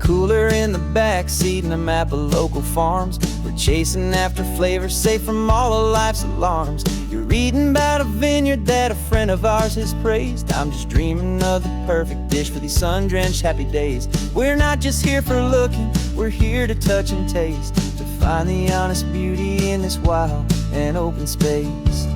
cooler in the back seat and a map of local farms. We're chasing after flavor, safe from all of life's alarms. You're reading about a vineyard that a friend of ours has praised. I'm just dreaming of the perfect dish for these sun-drenched happy days. We're not just here for looking, we're here to touch and taste, to find the honest beauty in this wild and open space.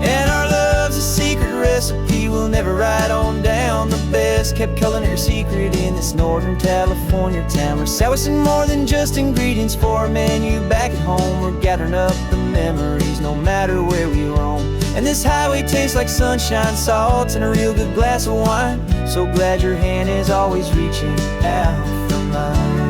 And our love's a secret recipe we'll never write on down. The best kept culinary secret in this Northern California town. We're sourcing more than just ingredients for a menu back at home. We're gathering up the memories no matter where we roam. And this highway tastes like sunshine, salt, and a real good glass of wine. So glad your hand is always reaching out for mine.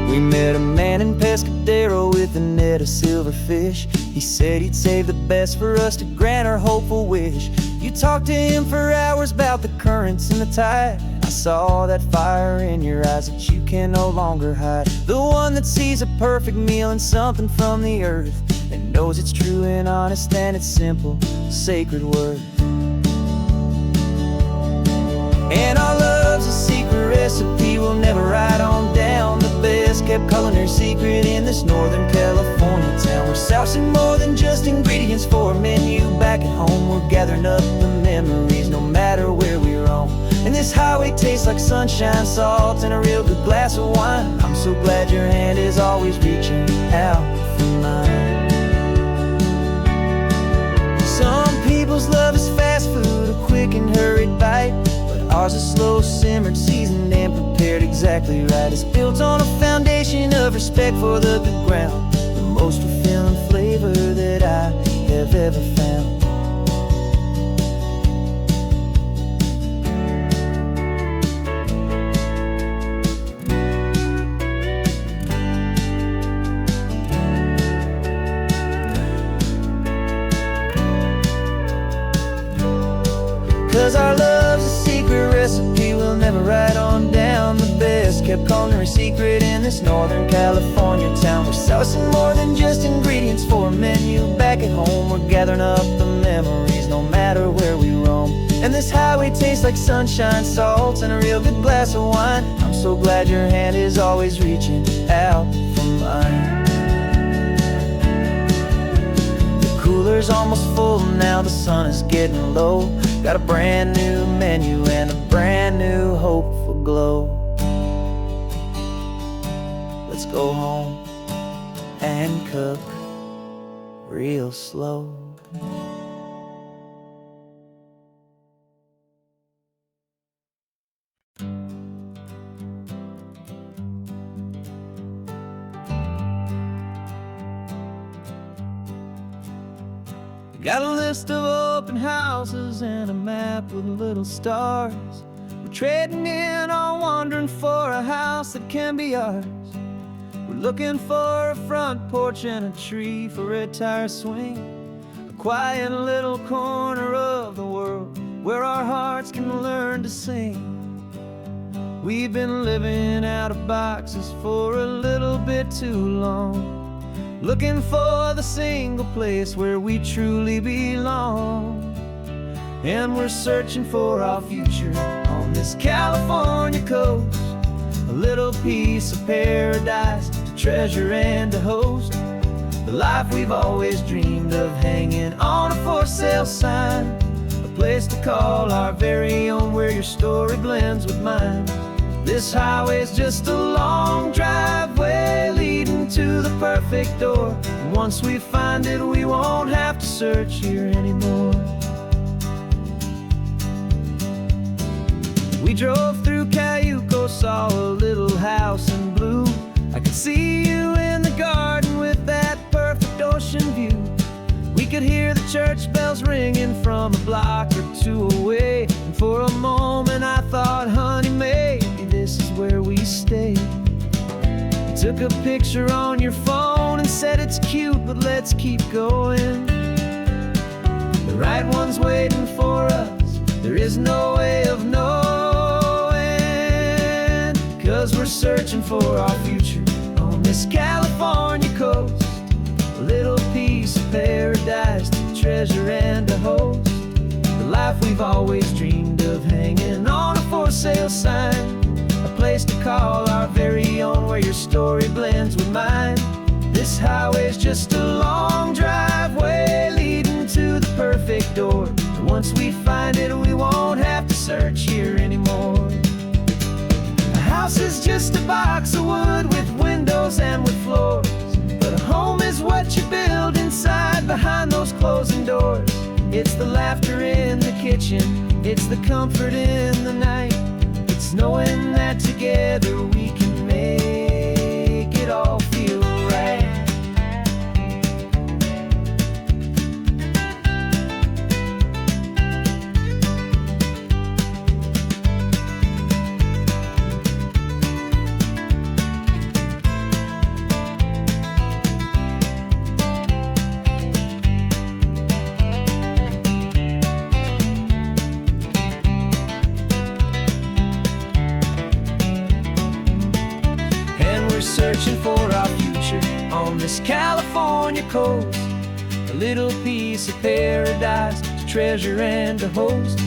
We met a man in Pescadero with a net of silverfish. He said he'd save the best for us to grant our hopeful wish. You talked to him for hours about the currents and the tide. I saw that fire in your eyes that you can no longer hide. The one that sees a perfect meal in something from the earth, and knows it's true and honest and it's simple, sacred worth. And our love's a secret recipe we'll never write on down. The best kept culinary secret in this Northern California town. We're sourcing more than just ingredients for a menu back at home. We're gathering up the memories no matter where we roam. And this highway tastes like sunshine, salt, and a real good glass of wine. I'm so glad your hand is always reaching out for mine. Some people's love is fast food, a quick and hurried bite. Ours is slow simmered, seasoned, and prepared exactly right. It's built on a foundation of respect for the good ground, the most fulfilling flavor that I have ever found. 'Cause our love's a secret recipe we'll never write on down. The best kept culinary secret in this Northern California town. We're sourcing more than just ingredients for a menu back at home. We're gathering up the memories no matter where we roam. And this highway tastes like sunshine, salt, and a real good glass of wine. I'm so glad your hand is always reaching out for mine. Cooler's almost full now, the sun is getting low. Got a brand new menu and a brand new hopeful glow. Let's go home and cook real slow. Got a list of open houses and a map with little stars. We're trading in our wandering for a house that can be ours. We're looking for a front porch and a tree for a tire swing, a quiet little corner of the world where our hearts can learn to sing. We've been living out of boxes for a little bit too long, looking for the single place where we truly belong. And we're searching for our future on this California coast, a little piece of paradise to treasure and to host, the life we've always dreamed of, hanging on a for sale sign, a place to call our very own where your story blends with mine. This highway's just a long driveway leading to the perfect door. And once we find it, we won't have to search here anymore. We drove through Cayuco, saw a little house in blue. I could see you in the garden with that perfect ocean view. We could hear the church bells ringing from a block or two away. And for a moment I thought, honey, maybe this is where we stay. You took a picture on your phone and said it's cute, but let's keep going. The right one's waiting for us, there is no way of knowing. 'Cause we're searching for our future on this California coast, a little piece of paradise to treasure and a host. The life we've always dreamed of, hanging on a for sale sign. A place to call our very own, where your story blends with mine. This highway's just a long driveway leading to the perfect door. And once we find it, we won't have to search here anymore. A house is just a box of wood with windows and with floors. But a home is what you build inside, behind those closing doors. It's the laughter in the kitchen, it's the comfort in the night. It's knowing that together we can make it all feel right. Searching for our future on this California coast. A little piece of paradise to treasure and to host.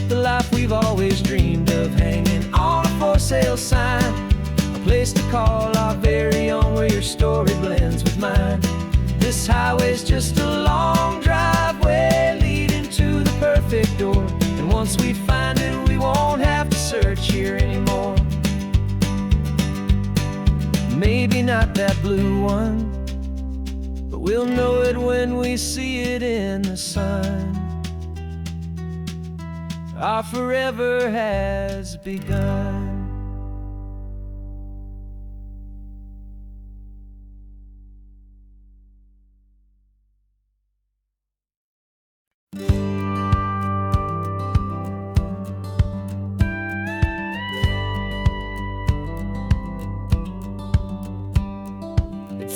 The life we've always dreamed of, hanging on a for sale sign. A place to call our very own, where your story blends with mine. This highway's just a long driveway leading to the perfect door. And once we find it, we won't have to search here anymore. Maybe not that blue one, but we'll know it when we see it in the sun. Our forever has begun.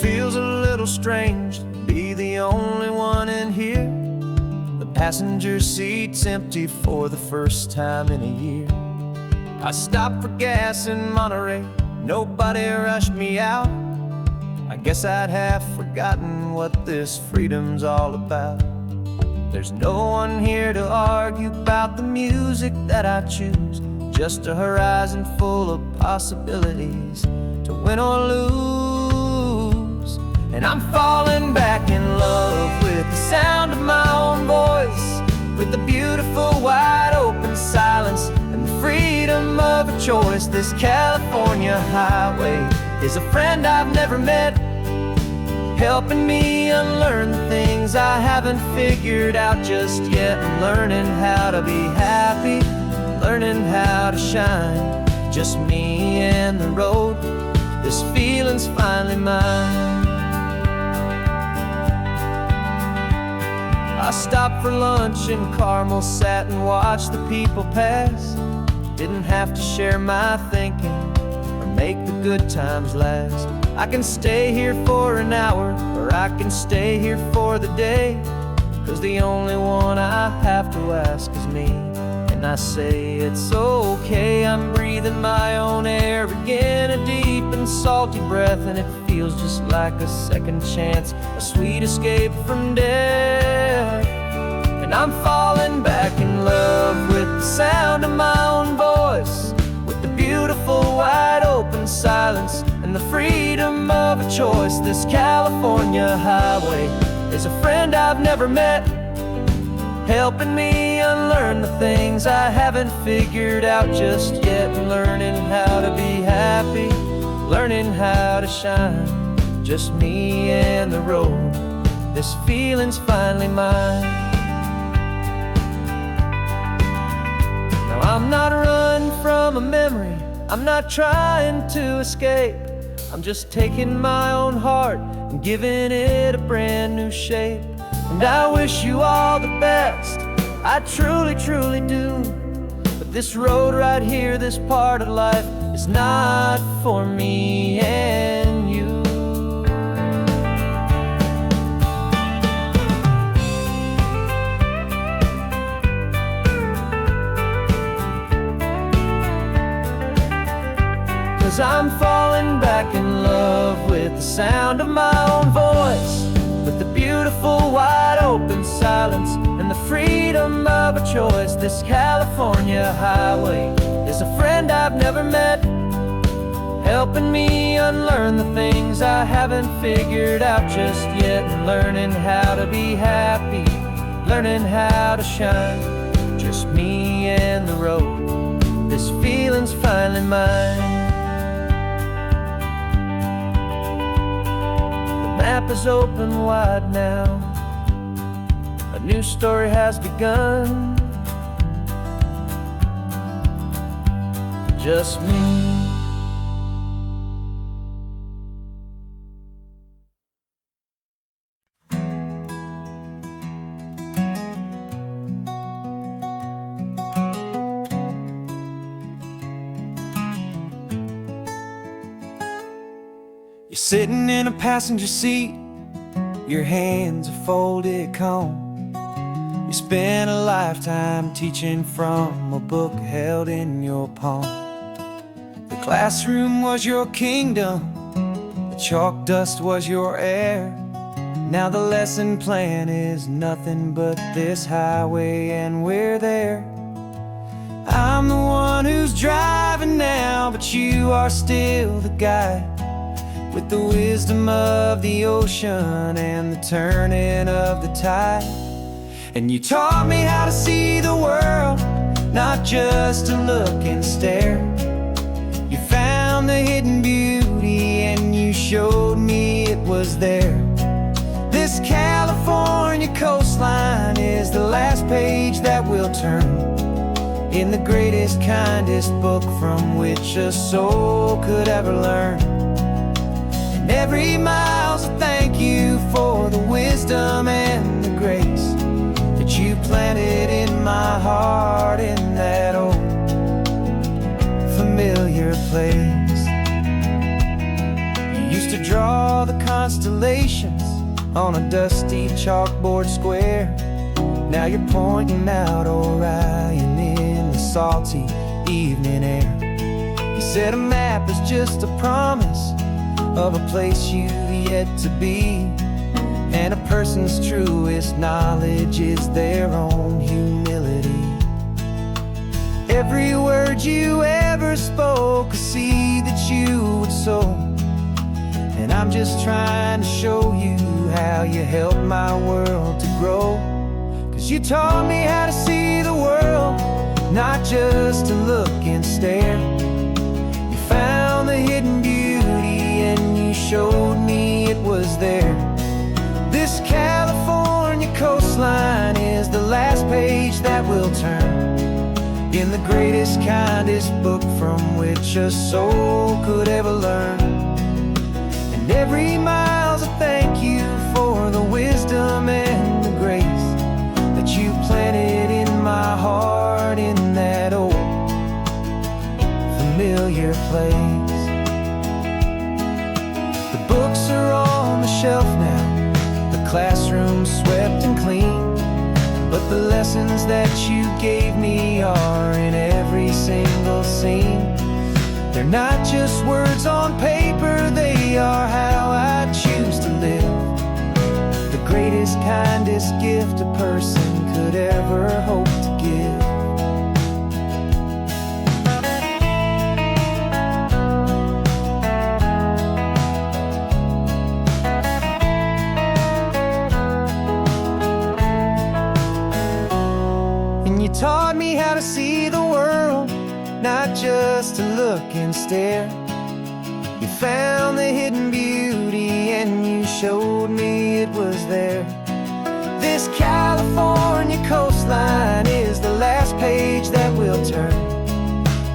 Feels a little strange to be the only one in here. The passenger seat's empty for the first time in a year. I stopped for gas in Monterey, nobody rushed me out. I guess I'd have forgotten what this freedom's all about. There's no one here to argue about the music that I choose. Just a horizon full of possibilities to win or lose. And I'm falling back in love with the sound of my own voice, with the beautiful wide open silence and the freedom of a choice. This California highway is a friend I've never met, helping me unlearn the things I haven't figured out just yet. I'm learning how to be happy, learning how to shine. Just me and the road, this feeling's finally mine. I stopped for lunch in Carmel, sat and watched the people pass. Didn't have to share my thinking or make the good times last. I can stay here for an hour, or I can stay here for the day, 'cause the only one I have to ask is me. And I say it's okay, I'm breathing my own air again, a deep and salty breath, and it feels just like a second chance, a sweet escape from death. And I'm falling back in love with the sound of my own voice, with the beautiful wide open silence and the freedom of a choice. This California highway is a friend I've never met, helping me unlearn the things I haven't figured out just yet. Learning how to be happy, learning how to shine. Just me and the road, this feeling's finally mine. Now I'm not running from a memory, I'm not trying to escape. I'm just taking my own heart and giving it a brand new shape. And I wish you all the best, I truly, truly do. But this road right here, this part of life, is not for me and you. 'Cause I'm falling back in love with the sound of my own voice, with the beauty beautiful, wide open silence and the freedom of a choice. This California highway is a friend I've never met, helping me unlearn the things I haven't figured out just yet, and learning how to be happy, learning how to shine. Just me and the road, this feeling's finally mine. The map is open wide now, a new story has begun. Just me. You're sitting in a passenger seat, your hands are folded calm. You spent a lifetime teaching from a book held in your palm. The classroom was your kingdom, the chalk dust was your air. Now the lesson plan is nothing but this highway, and we're there. I'm the one who's driving now, but you are still the guide, with the wisdom of the ocean and the turning of the tide. And you taught me how to see the world, not just to look and stare. You found the hidden beauty and you showed me it was there. This California coastline is the last page that we'll turn in the greatest, kindest book from which a soul could ever learn. And every mile's a thank you for the wisdom and the grace that you planted in my heart in that old familiar place. You used to draw the constellations on a dusty chalkboard square. Now you're pointing out Orion in the salty evening air. You said a map is just a promise of a place you've yet to be, and a person's truest knowledge is their own humility. Every word you ever spoke, a seed that you would sow, and I'm just trying to show you how you helped my world to grow. 'Cause you taught me how to see the world, not just to look and stare. You found the hidden beauty and you showed me it was there. This California coastline is the last page that we'll turn in the greatest, kindest book from which a soul could ever learn. And every mile's a thank you for the wisdom and the grace that you planted in my heart in that old familiar place. The books are on the shelf now, the classroom swept and clean, but the lessons that you gave me are in every single scene. They're not just words on paper, they are how I choose to live. The greatest, kindest gift a person could ever hope to give. And you taught me how to see the world, not just to look and stare. You found the hidden beauty and you showed me it was there. This California coastline is the last page that we'll turn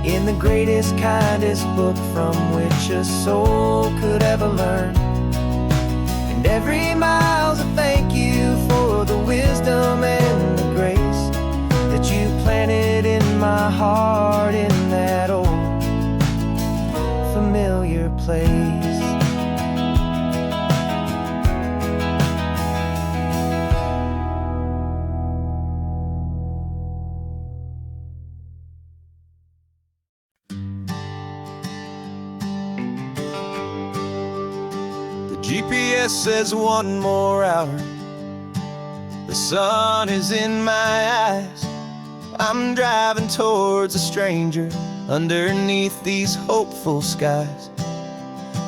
in the greatest, kindest book from which a soul could ever learn. And every mile's a thank you for the wisdom and the grace that you planted in my heart in that old familiar place. The GPS says 1 more hour The sun is in my eyes. I'm driving towards a stranger underneath these hopeful skies.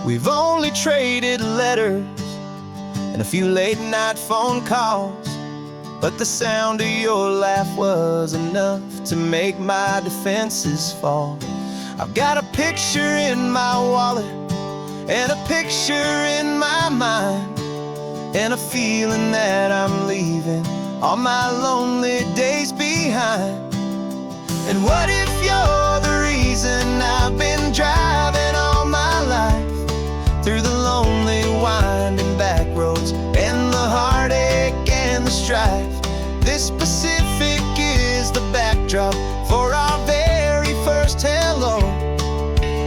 We've only traded letters and a few late night phone calls, but the sound of your laugh was enough to make my defenses fall. I've got a picture in my wallet and a picture in my mind, and a feeling that I'm leaving all my lonely days behind. And what if you're the reason I've been driving all my life, through the lonely winding back roads and the heartache and the strife? This Pacific is the backdrop for our very first hello.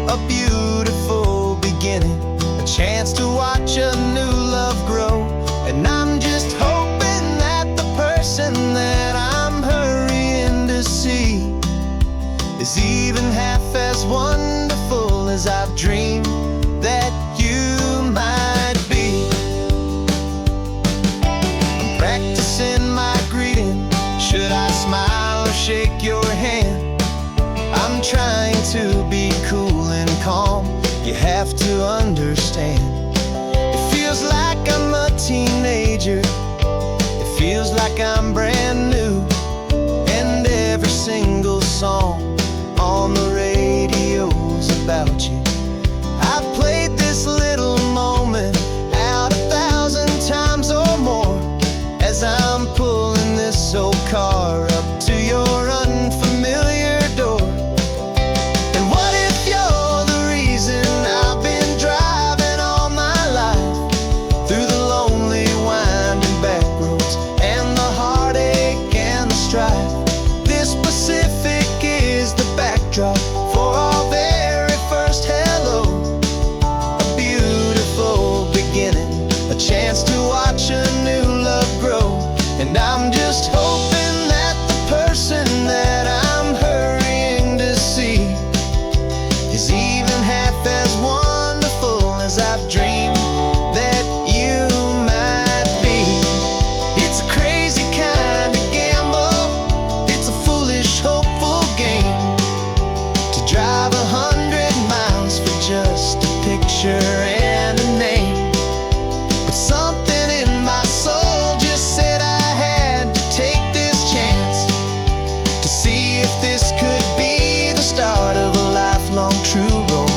A beautiful beginning, a chance to watch a new love grow. And I'm just hoping that the person that I'm hurrying to see is even half as wonderful as I've dreamed that you might be. I'm practicing my greeting. Should I smile or shake your hand? I'm trying to be cool and calm. You have to understand. It feels like I'm a teenager. It feels like I'm brand new. And every single song on the radio's about you. I've played this little moment out 1,000 times or more, as I'm pulling this old car up to your unfamiliar door. And what if you're the reason I've been driving all my life, through the lonely winding back roads and the heartache and the strife? This Pacific is the backdrop for our very first hello. A beautiful beginning, a chance to watch a new love grow. And I'm just hoping that the person that I'm hurrying to see is even half as wonderful as I've dreamed that you might be. It's a crazy kind of gamble. It's a foolish, hopeful game to drive 100 miles for just a picture and a name. But something in my soul just said I had to take this chance to see if this could be the start of a lifelong true romance.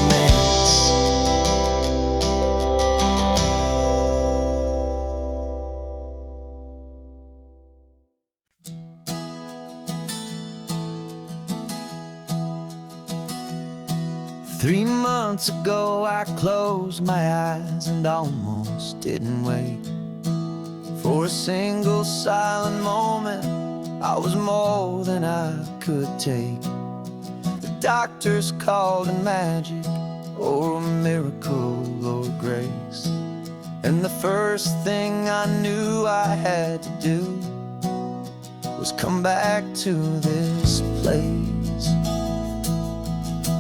3 months ago I closed my eyes and almost didn't wait for a single silent moment. I was more than I could take. The doctors called it magic, or a miracle, or grace. And the first thing I knew I had to do was come back to this place,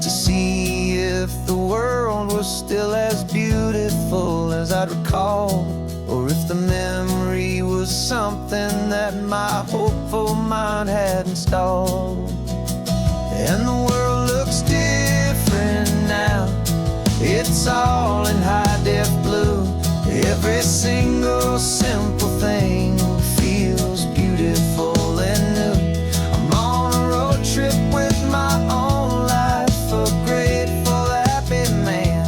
to see if the world was still as beautiful as I'd recall, or if the memory was something that my hopeful mind had installed. And the world looks different now. It's all in high-def blue. Every single simple thing feels beautiful and new. I'm on a road trip with my own life, a grateful, happy man,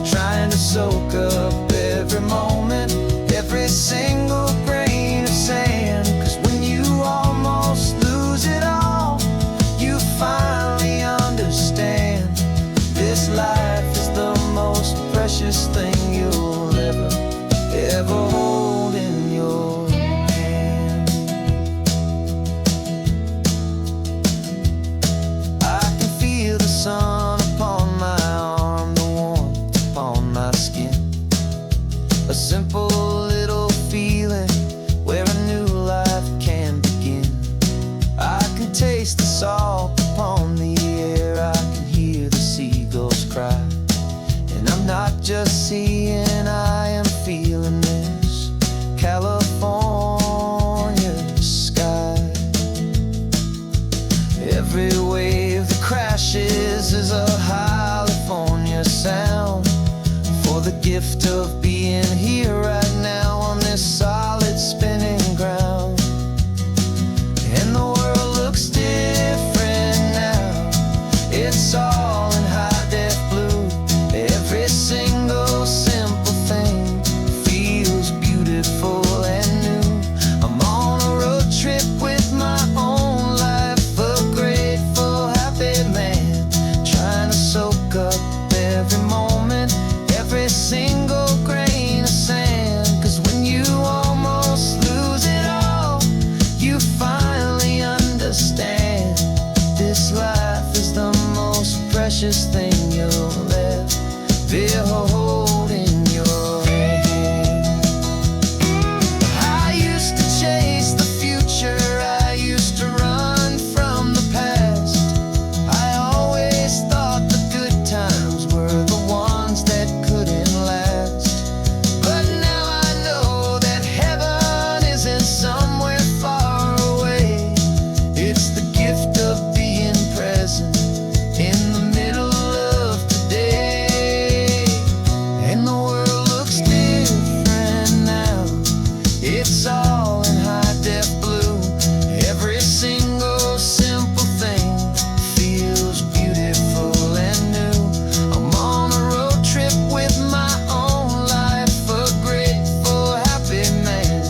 trying to soak up every moment, every single grain of sand. 'Cause when you almost lose it all, you finally understand this life is the most precious thing you'll ever hold in your hand. I can feel the sun upon my arm, the warmth upon my skin, a simple little feeling where a new life can begin. I can taste the salt upon the air, I can hear the seagulls cry. And I'm not just seeing, I am feeling this. California gift of being here right now on this solid spinning ground. And the world looks different now. It's all in high def blue. Every single simple thing feels beautiful and new. I'm on a road trip with my own life, a grateful, happy man, trying to soak up every moment, every single grain of sand. 'Cause when you almost lose it all, you finally understand this life is the most precious thing you'll ever hold in your hand. I used to chase the future, I used to run from the past. I always thought the good times were the ones that couldn't last. But now I know that heaven isn't somewhere far away. It's the gift of being present in the middle of today. And the world looks different now. It's all in high def blue. Every single simple thing feels beautiful and new. I'm on a road trip with my own life, a grateful, happy man,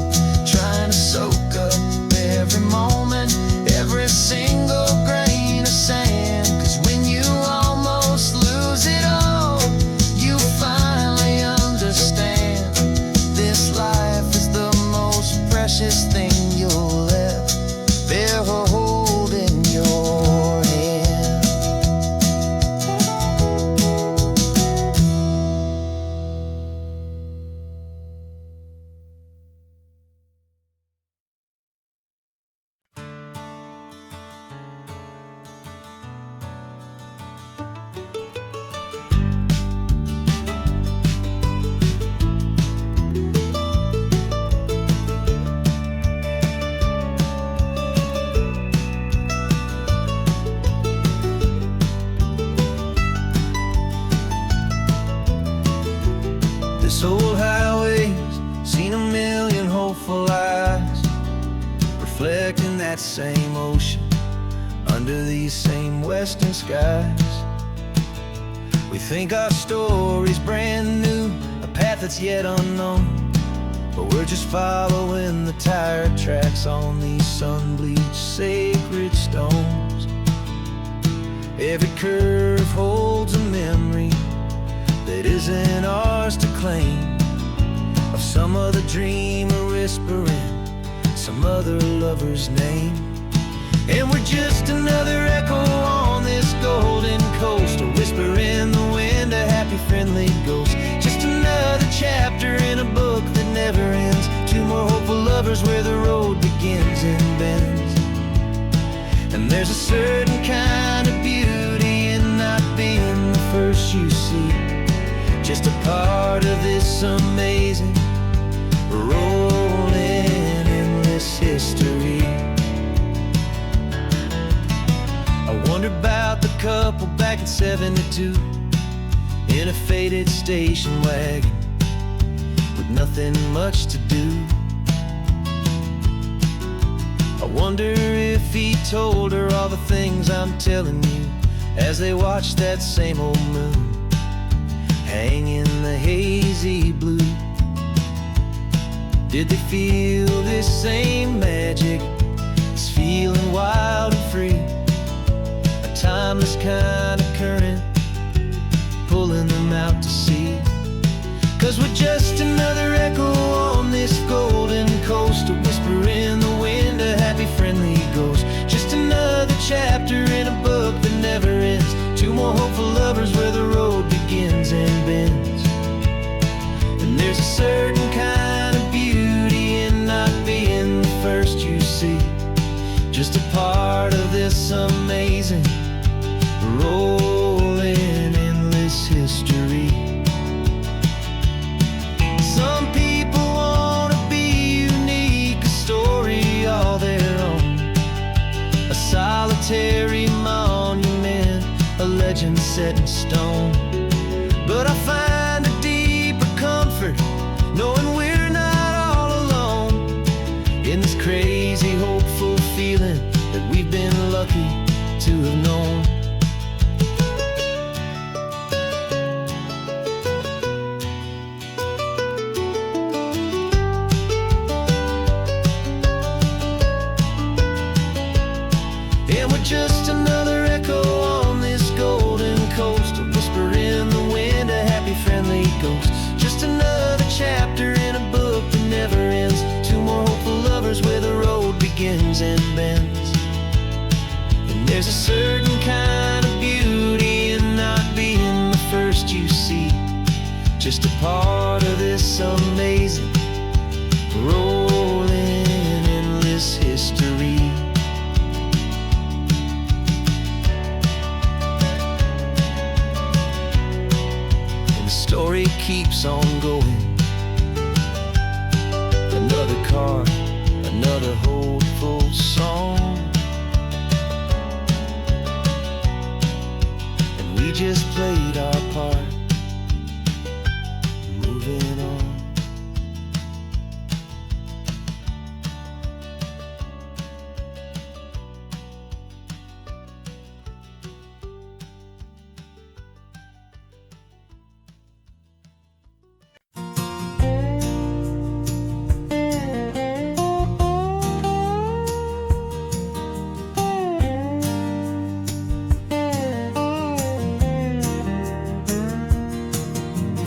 trying to soak up every moment, every single grain of sand. 'Cause when you almost lose it all, you finally understand this life is the most precious thing you'll ever hold in your hand. This old highway's seen a million hopeful eyes, reflecting that same ocean under these same western skies. We think our story's brand new, a path that's yet unknown, but we're just following the tire tracks on these sun-bleached sacred stones. Every curve holds a memory that isn't ours to claim, of some other dreamer whispering some other lover's name. And we're just another echo on this golden coast, a whisper in the wind, a happy friendly ghost. Just another chapter in a book that never ends. Two more hopeful lovers where the road begins and bends. And there's a certain kind of beauty in not being the first you see, just a part of this amazing, rolling, endless history. I wonder about the couple back in '72 in a faded station wagon with nothing much to do. I wonder if he told her all the things I'm telling you as they watched that same old moon hang in the hazy blue. Did they feel this same magic, this feeling wild and free, a timeless kind of current pulling them out to sea? 'Cause we're just another echo on this golden coast, a whisper in the wind, a happy friendly ghost. Just another chapter in a book that never ends. Two more hopeful lovers where the road begins and bends. And there's a certain kind of beauty in not being the first you see, just a part of this amazing, rolling, endless history. Some people wanna be unique, a story all their own, a solitary monument, a legend set in stone. But I find a deeper that we've been lucky to have known. And we're just another echo on this golden coast, a whisper in the wind, a happy friendly ghost. Just another chapter in a book that never ends. Two more hopeful lovers where the road begins and bends. And there's a certain kind of beauty in not being the first you see, just a part of this amazing rolling endless history. And the story keeps on going. Another card, another hopeful song, and we just played our part, moving on.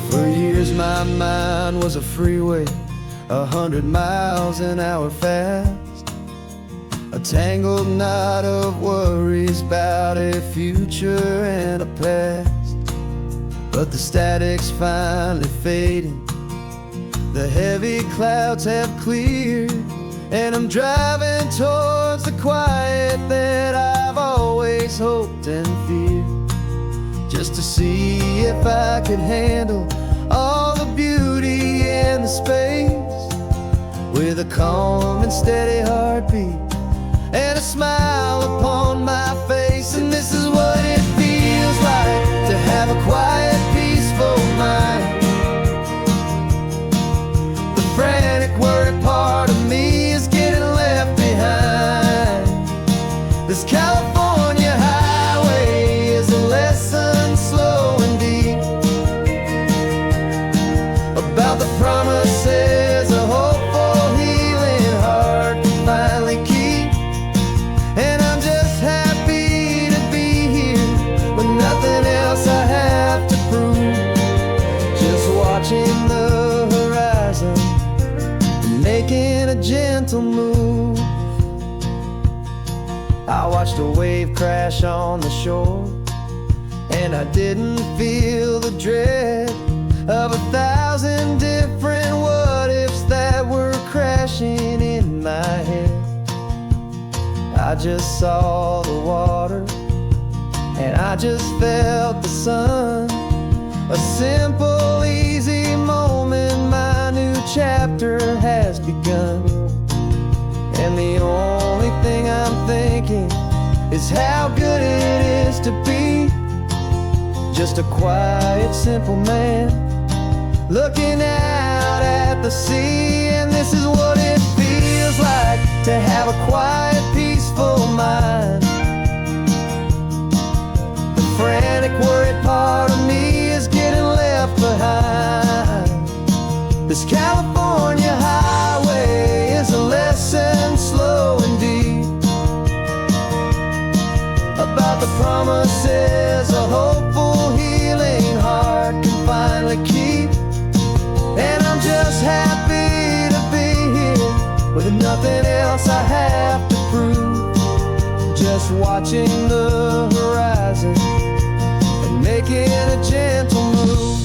For years my mind was a freeway, 100 miles an hour fast, a tangled knot of worries about a future and a past. But the static's finally fading, the heavy clouds have cleared, and I'm driving towards the quiet that I've always hoped and feared, just to see if I could handle all the beauty and the space, with a calm and steady heartbeat and a smile upon my face. And this is what it feels like to have a quiet, peaceful mind. The frantic, worried part of me is getting left behind. This California highway is a lesson slow and deep about the promises a hopeful, healing heart can finally keep. And I'm just happy to be here with nothing else I have to prove, just watching the horizon and making a gentle move. I watched a wave crash on the shore, and I didn't feel the dread of 1,000 different what-ifs that were crashing in my head. I just saw the water, and I just felt the sun. A simple, easy moment, my new chapter has begun. And the only thing I'm thinking is how good it is to be just a quiet, simple man looking out at the sea. And this is what it feels like to have a quiet, peaceful mind. The frantic, worried part of me is getting left behind. This California highway is a lesson slow and deep about the promises a hopeful, healing heart can finally keep. And I'm just happy to be here with nothing else I have to prove, just watching the horizon and making a gentle move.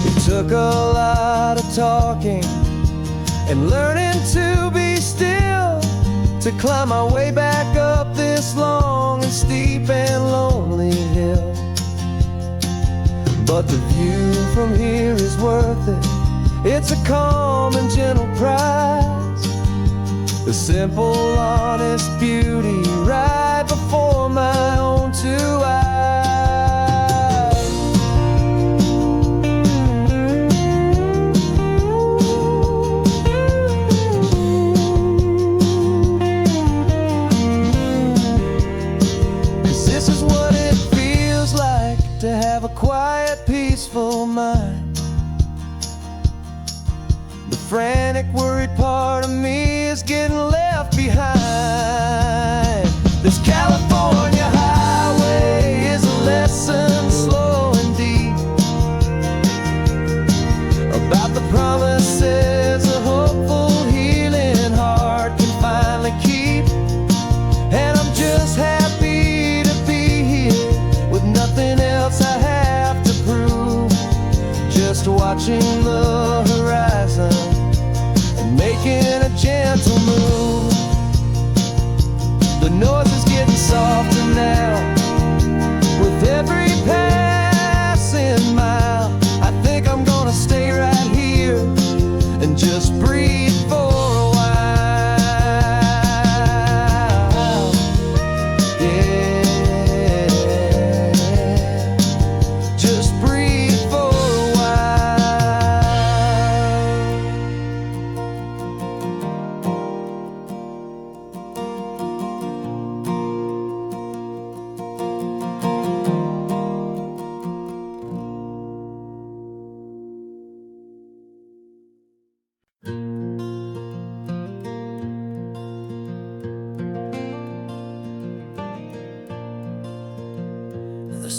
It took a lot of talking and learning to be still to climb my way back up this long and steep and lonely hill. But the view from here is worth it. It's a calm and gentle prize, the simple, honest beauty right before my own two eyes.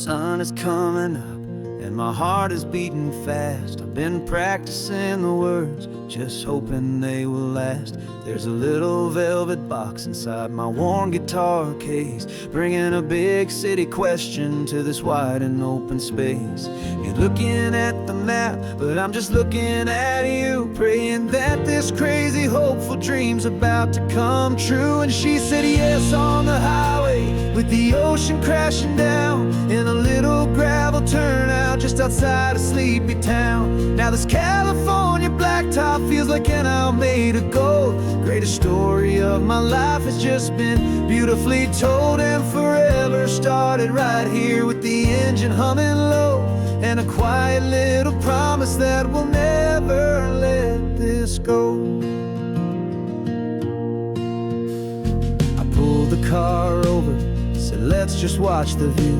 sun is coming up and my heart is beating fast. I've been practicing the words, just hoping they will last. There's a little velvet box inside my worn guitar case, bringing a big city question to this wide and open space. You're looking at the map, but I'm just looking at you, praying that this crazy hopeful dream's about to come true. And she said yes on the highway, with the ocean crashing down, in a little gravel turnout just outside a sleepy town. Now this California blacktop feels like an hour made of gold. Greatest story of my life has just been beautifully told, and forever started right here with the engine humming low, and a quiet little promise that we'll never let this go. I pulled the car over, said let's just watch the view.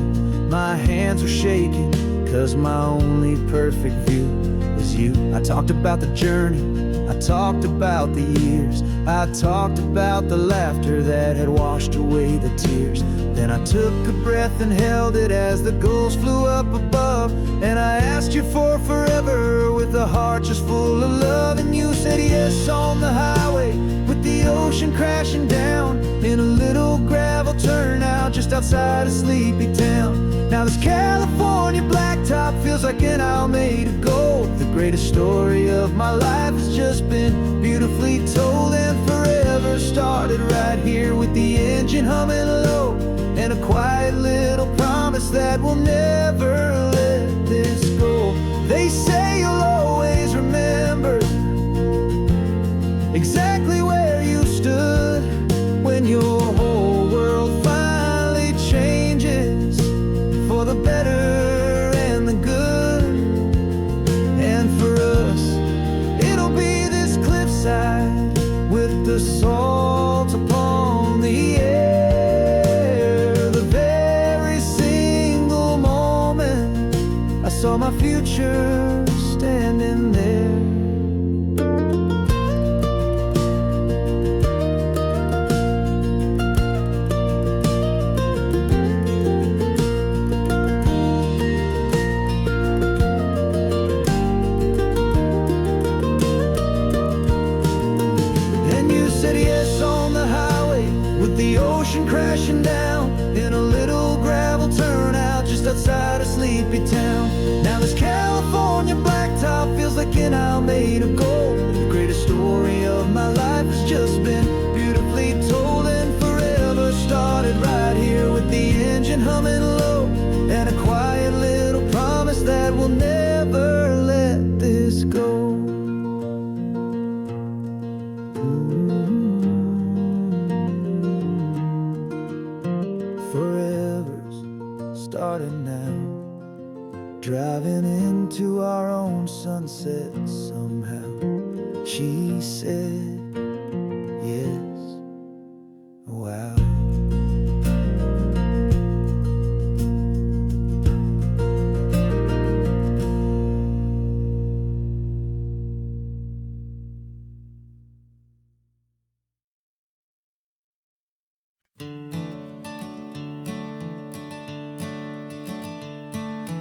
My hands were shaking, cause my only perfect view was you. I talked about the journey, I talked about the years, I talked about the laughter that had washed away the tears. Then I took a breath and held it as the gulls flew up above, and I asked you for forever with a heart just full of love. And you said yes on the highway, with the ocean crashing down, in a little gravel turnout just outside a sleepy town. Now this California blacktop feels like an hour made of gold. The greatest story of my life has just been beautifully told, and forever started right here with the engine humming low, and a quiet little promise that we'll never let this go. They say you'll always remember exactly where you stood when your whole world finally changes for the better and the good. And for us, it'll be this cliffside with the salt upon the air. The very single moment I saw my future standing there. Crashing down in a little gravel turnout just outside a sleepy town. Now this California blacktop feels like an hour made of gold. The greatest story of my life has just been beautifully told, and forever started right here with the engine humming low, and a quiet little promise that we'll never let this go. Starting now, driving into our own sunset somehow. She said yes, wow.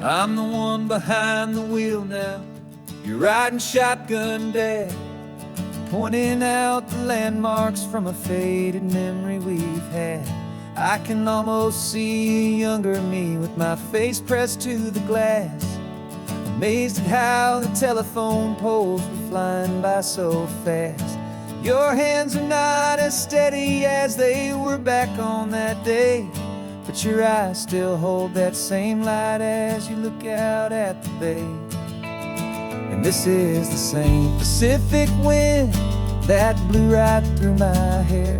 I'm the one behind the wheel now. You're riding shotgun, Dad, pointing out the landmarks from a faded memory we've had. I can almost see a younger me with my face pressed to the glass, amazed at how the telephone poles were flying by so fast. Your hands are not as steady as they were back on that day, but your eyes still hold that same light as you look out at the bay. And this is the same Pacific wind that blew right through my hair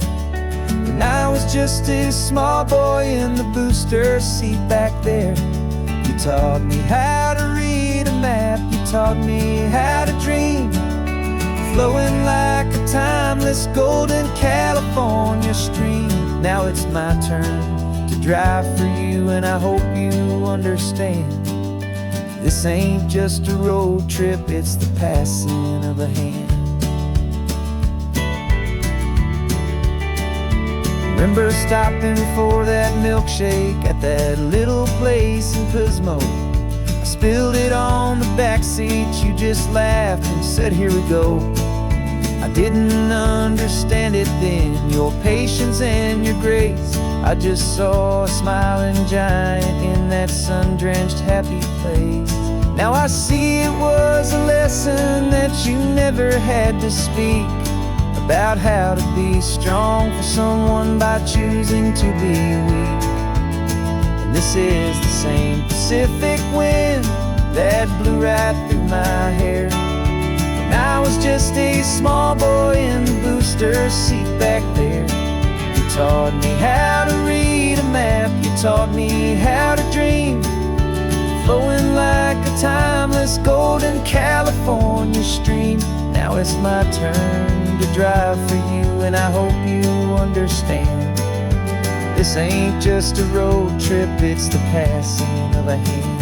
when I was just a small boy in the booster seat back there. You taught me how to read a map, you taught me how to dream, flowing like a timeless golden California stream. Now it's my turn to drive for you, and I hope you understand. This ain't just a road trip, it's the passing of a hand. Remember stopping for that milkshake at that little place in Pismo. I spilled it on the back seat, you just laughed and said, "Here we go." I didn't understand it then, your patience and your grace. I just saw a smiling giant in that sun-drenched happy place. Now I see it was a lesson that you never had to speak, about how to be strong for someone by choosing to be weak. And this is the same Pacific wind that blew right through my hair when I was just a small boy in the booster seat back there. You taught me how to read a map, you taught me how to dream, flowing like a timeless golden California stream. Now it's my turn to drive for you, and I hope you understand. This ain't just a road trip, it's the passing of a hand.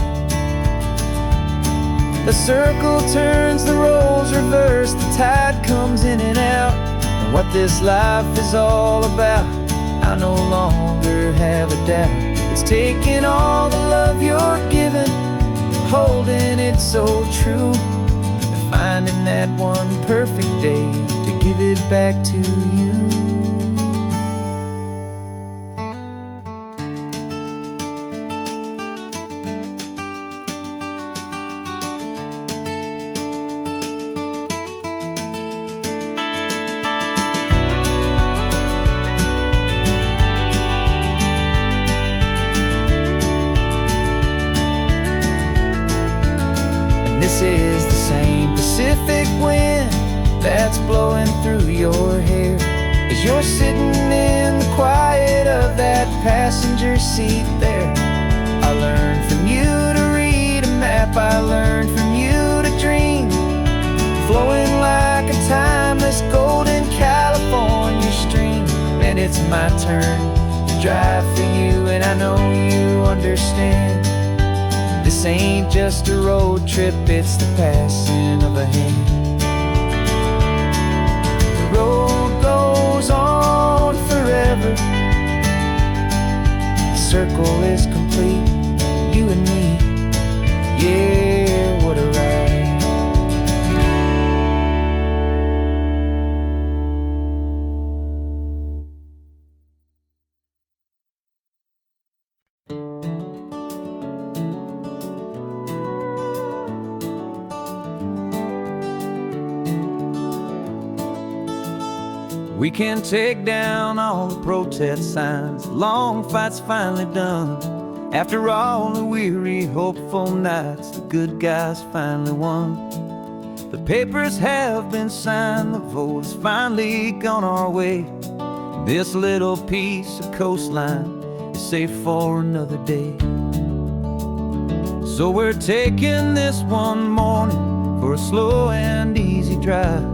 The circle turns, the roles reverse, the tide comes in and out. And what this life is all about, I no longer have a doubt. It's taking all the love you're giving, holding it so true, and finding that one perfect day to give it back to you. This is the same Pacific wind that's blowing through your hair as you're sitting in the quiet of that passenger seat there. I learned from you to read a map, I learned from you to dream, flowing like a timeless golden California stream. And it's my turn to drive for you, and I know you understand. This ain't just a road trip, it's the passing of a hand. The road goes on forever, the circle is complete, you and me, yeah, what a ride. We can take down all the protest signs, the long fight's finally done. After all the weary, hopeful nights, the good guys finally won. The papers have been signed, the vote has finally gone our way. This little piece of coastline is safe for another day. So we're taking this one morning for a slow and easy drive,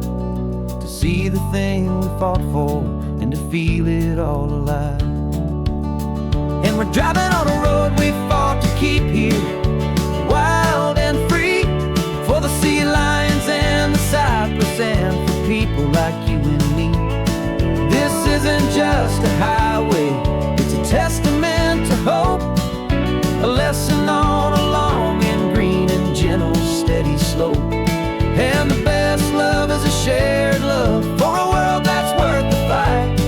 see the thing we fought for and to feel it all alive. And we're driving on a road we fought to keep here, wild and free, for the sea lions and the cypress and for people like you and me. This isn't just a highway, it's a testament to hope, a lesson on a long and green and gentle steady slope. And the best love is a shared love for a world that's worth the fight,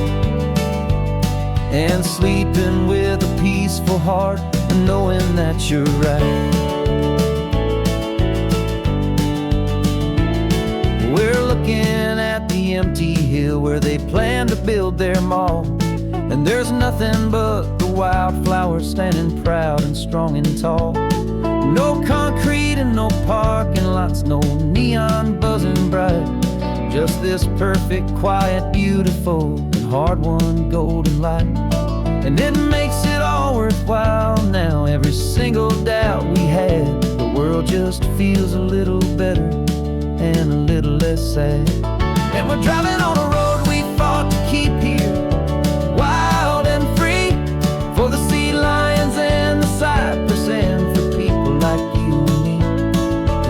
and sleeping with a peaceful heart and knowing that you're right. We're looking at the empty hill where they plan to build their mall, and there's nothing but the wildflowers standing proud and strong and tall. No concrete and no parking lots, no neon buzzing bright, just this perfect, quiet, beautiful, and hard-won golden light. And it makes it all worthwhile now, every single doubt we had. The world just feels a little better and a little less sad. And we're driving on a road we fought to keep here, wild and free, for the sea lions and the cypress and for people like you and me.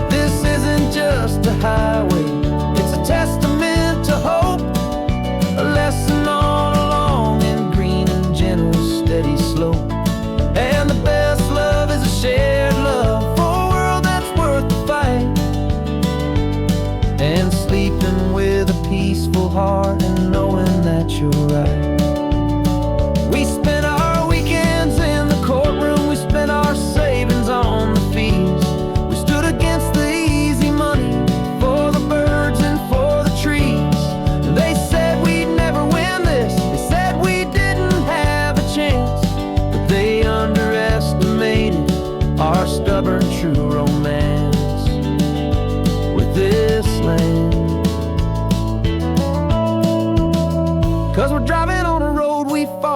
This isn't just a highway, it's a testament to hope, a lesson on a long and green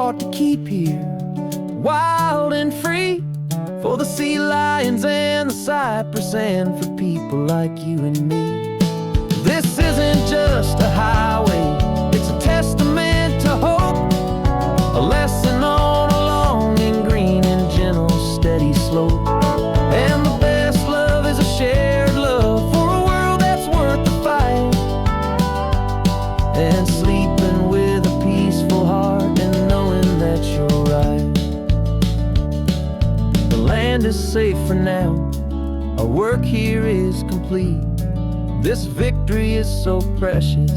fought to keep here, wild and free, for the sea lions and the cypress, and for people like you and me. This isn't just a highway, it's a testament to hope, a lesson on a long and green and gentle steady slope. And the best love is a shared love for a world that's worth the fight, and sleeping with a peaceful heart and knowing that you're right. The land is safe for now, our work here is complete. This victory is so precious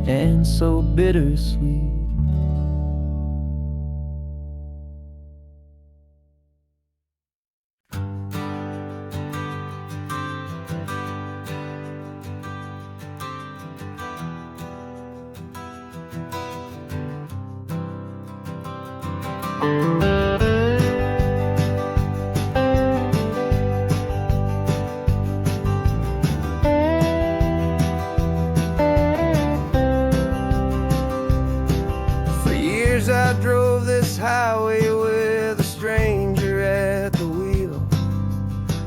and so bittersweet. I drove this highway with a stranger at the wheel,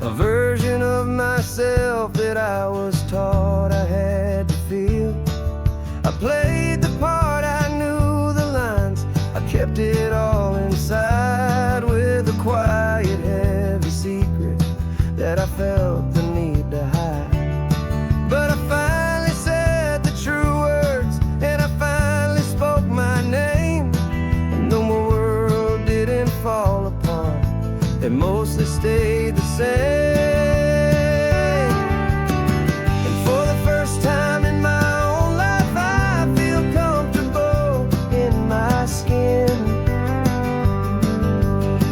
a version of myself that I was taught I had to feel. I played the part, I knew the lines, I kept it all inside, with a quiet, heavy secret that I felt the need to hide. But I finally said the true words, and I finally spoke my name. Fall apart, it mostly stayed the same. And for the first time in my own life, I feel comfortable in my skin.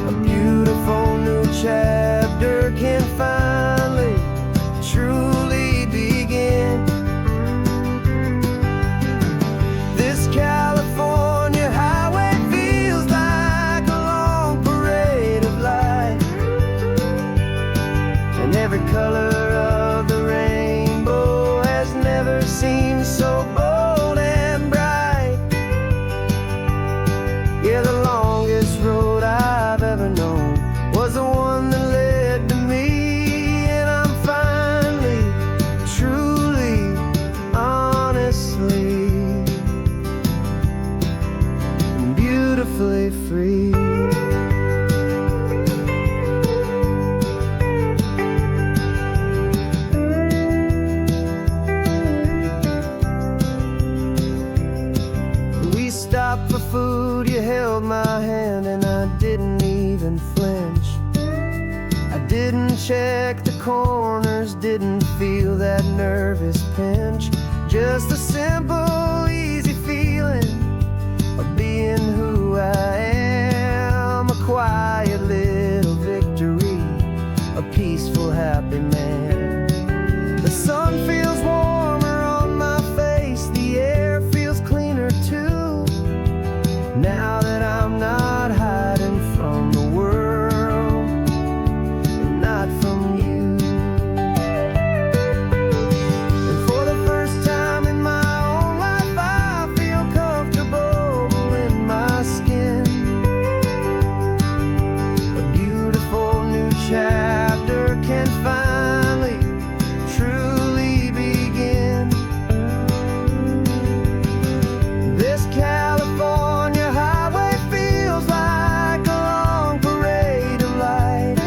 A beautiful new chapter can finally, truly begin. This California highway feels like every color of the rainbow has never seemed so bold and bright. Yeah, the longest road I've ever known was the one that led to me. And I'm finally, truly, honestly, beautifully free. Stopped for food, you held my hand, and I didn't even flinch. I didn't check the corners, didn't feel that nervous pinch. Just a simple, easy feeling of being who I am. A quiet little victory, a peaceful, happy man. The sun feels warmer on my face, the air feels cleaner too, now that I'm not hiding from the world, and not from you. And for the first time in my own life, I feel comfortable in my skin. A beautiful new chapter can finally, truly begin. This California highway feels like a long parade of light,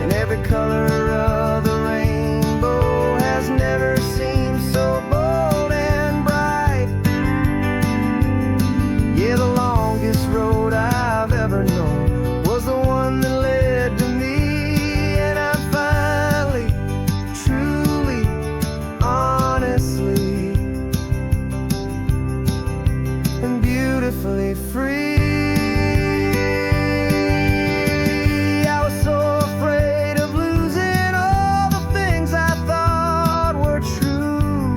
and every color of the rainbow has never seemed so bold and bright. Yeah, the longest road I've ever known was the one that led to me. And I'm finally, truly, honestly, and beautifully free. I was so afraid of losing all the things I thought were true.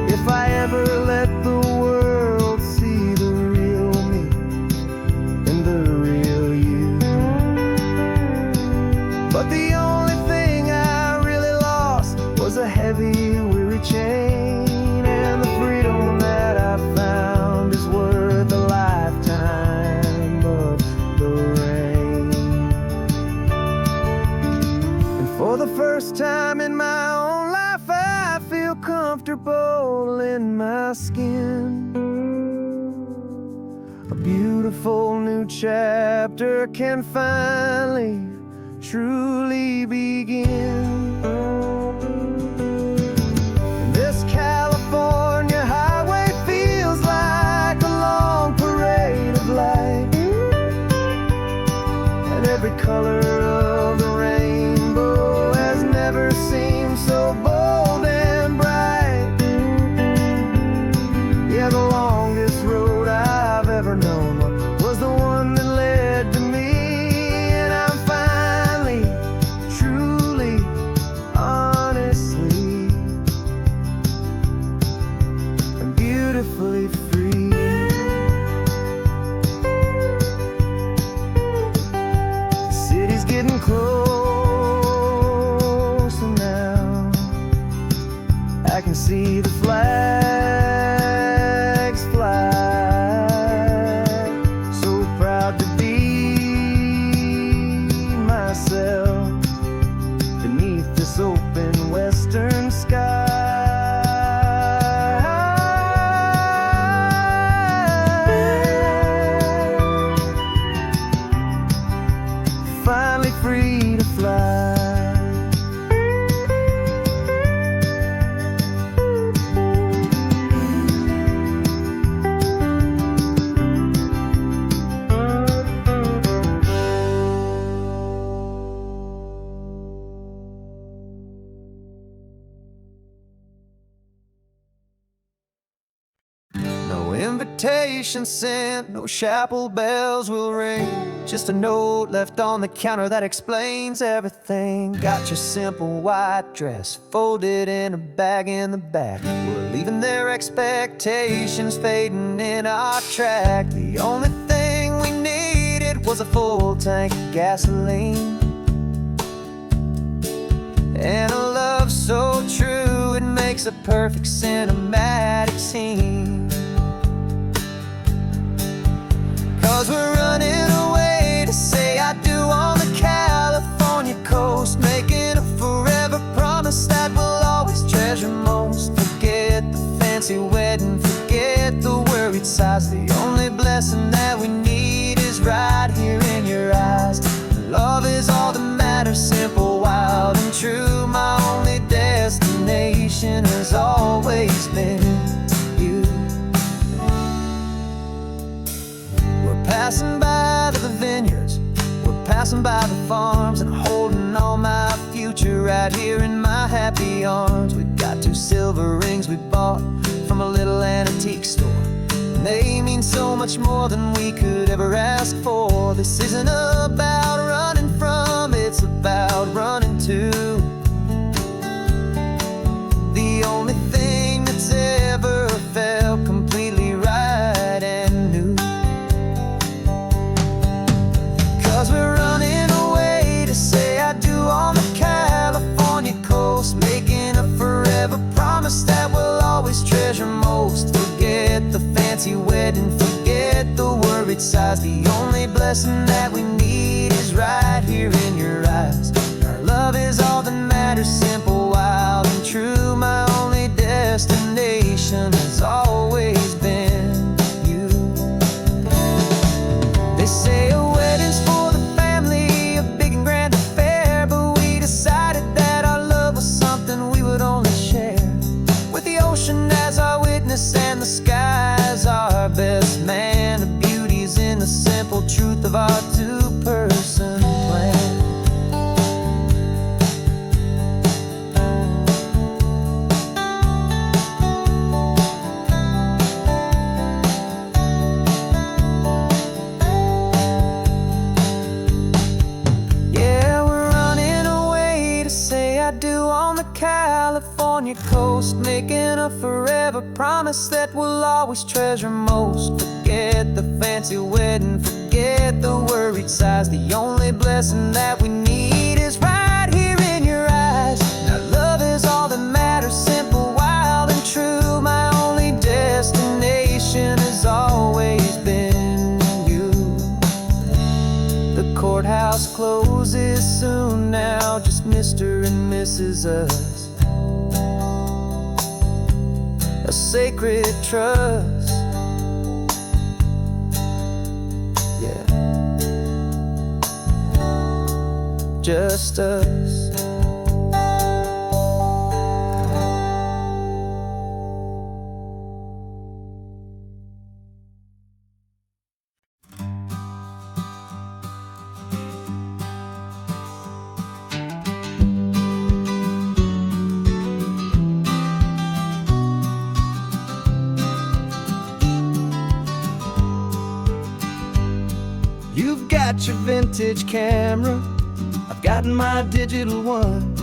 If I ever let the world see the real me and the real you. But the only thing I really lost was a heavy, weary chain, and the freedom that I found A beautiful new chapter can finally, truly begin. And this California highway feels like a long parade of light, and every color of the rainbow has never seemed so bold and bright. Yeah, the longest road I've ever known was the one that led to me, and I'm finally, truly, honestly, and beautifully free. The city's getting closer now. I can see the flags fly. So proud to be myself beneath this open western sky. Finally free to fly. No invitation sent, no chapel bells will ring. Just a note left on the counter that explains everything. Got your simple white dress folded in a bag in the back. We're leaving their expectations fading in our track. The only thing we needed was a full tank of gasoline, and a love so true it makes a perfect cinematic scene. 'Cause we're running away to say I do on the California coast, making a forever promise that we'll always treasure most. Forget the fancy wedding, forget the worried sighs. The only blessing that we need is right here in your eyes. Love is all that matters, simple, wild, and true. My only destination has always been you. We're passing by the vineyards, we're passing by the farms, and holding all my future right here in my happy arms. We've got 2 silver rings we bought from a little antique store, and they mean so much more than we could ever ask for. This isn't about running from, it's about running to the only thing that's ever felt completely right and new. 'Cause we're running away to say I do on the California coast, making a forever promise that we'll always treasure most. Forget the fancy wedding, forget the worried sighs. The only blessing that we need is right here in your eyes. Our love is all that matters, simple, wild, and true. My only destination has always been you. They say a wedding's for the family, a big and grand affair, but we decided that our love was something we would only share with the ocean as our witness and the sky as our best man. The beauty's in the simple truth of our 2-person plan. California coast, making a forever promise that we'll always treasure most. Forget the fancy wedding, forget the worried sighs. The only blessing that we need is right here in your eyes. Now love is all that matters, simple, wild, and true. My only destination has always been you. The courthouse closes soon now, just Mr. and Mrs. Us. A sacred trust. just us. You've got your vintage camera, I've got my digital one.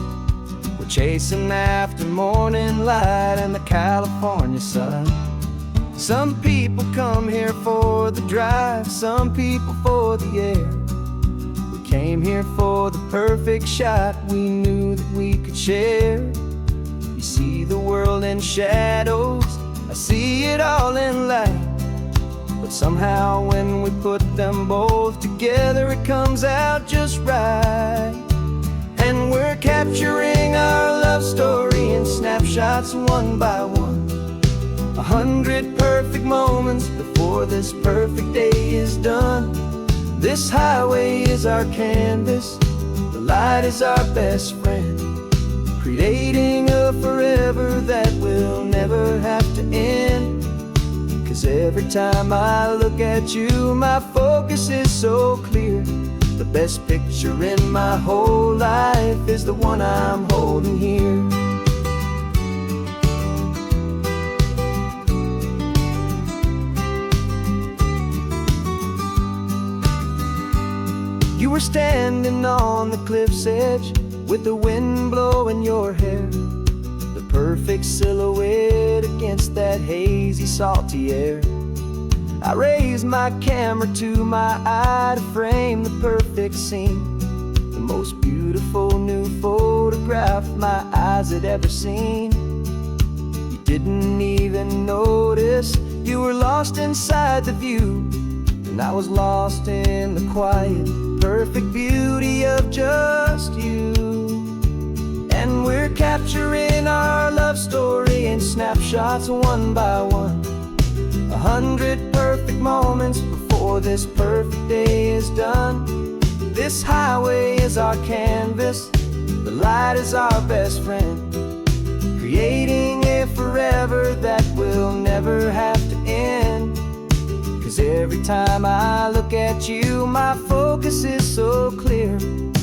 We're chasing after morning light and the California sun. Some people come here for the drive, some people for the air. We came here for the perfect shot we knew that we could share. You see the world in shadows, I see it all in light. But somehow when we put them both together, it comes out just right. And we're capturing our love story in snapshots one by one. 100 perfect moments before this perfect day is done. This highway is our canvas, the light is our best friend, creating a forever that will never have to end. 'Cause every time I look at you, my focus is so clear. The best picture in my whole life is the one I'm holding here. You were standing on the cliff's edge with the wind blowing your hair, the perfect silhouette against that hazy, salty air. I raised my camera to my eye to frame the perfect scene, the most beautiful new photograph my eyes had ever seen. You didn't even notice you were lost inside the view, and I was lost in the quiet, perfect beauty of just you. And we're capturing our love story in snapshots one by one. 100 perfect moments before this perfect day is done. This highway is our canvas, the light is our best friend, creating a forever that will never have to end. 'Cause every time I look at you, my focus is so clear.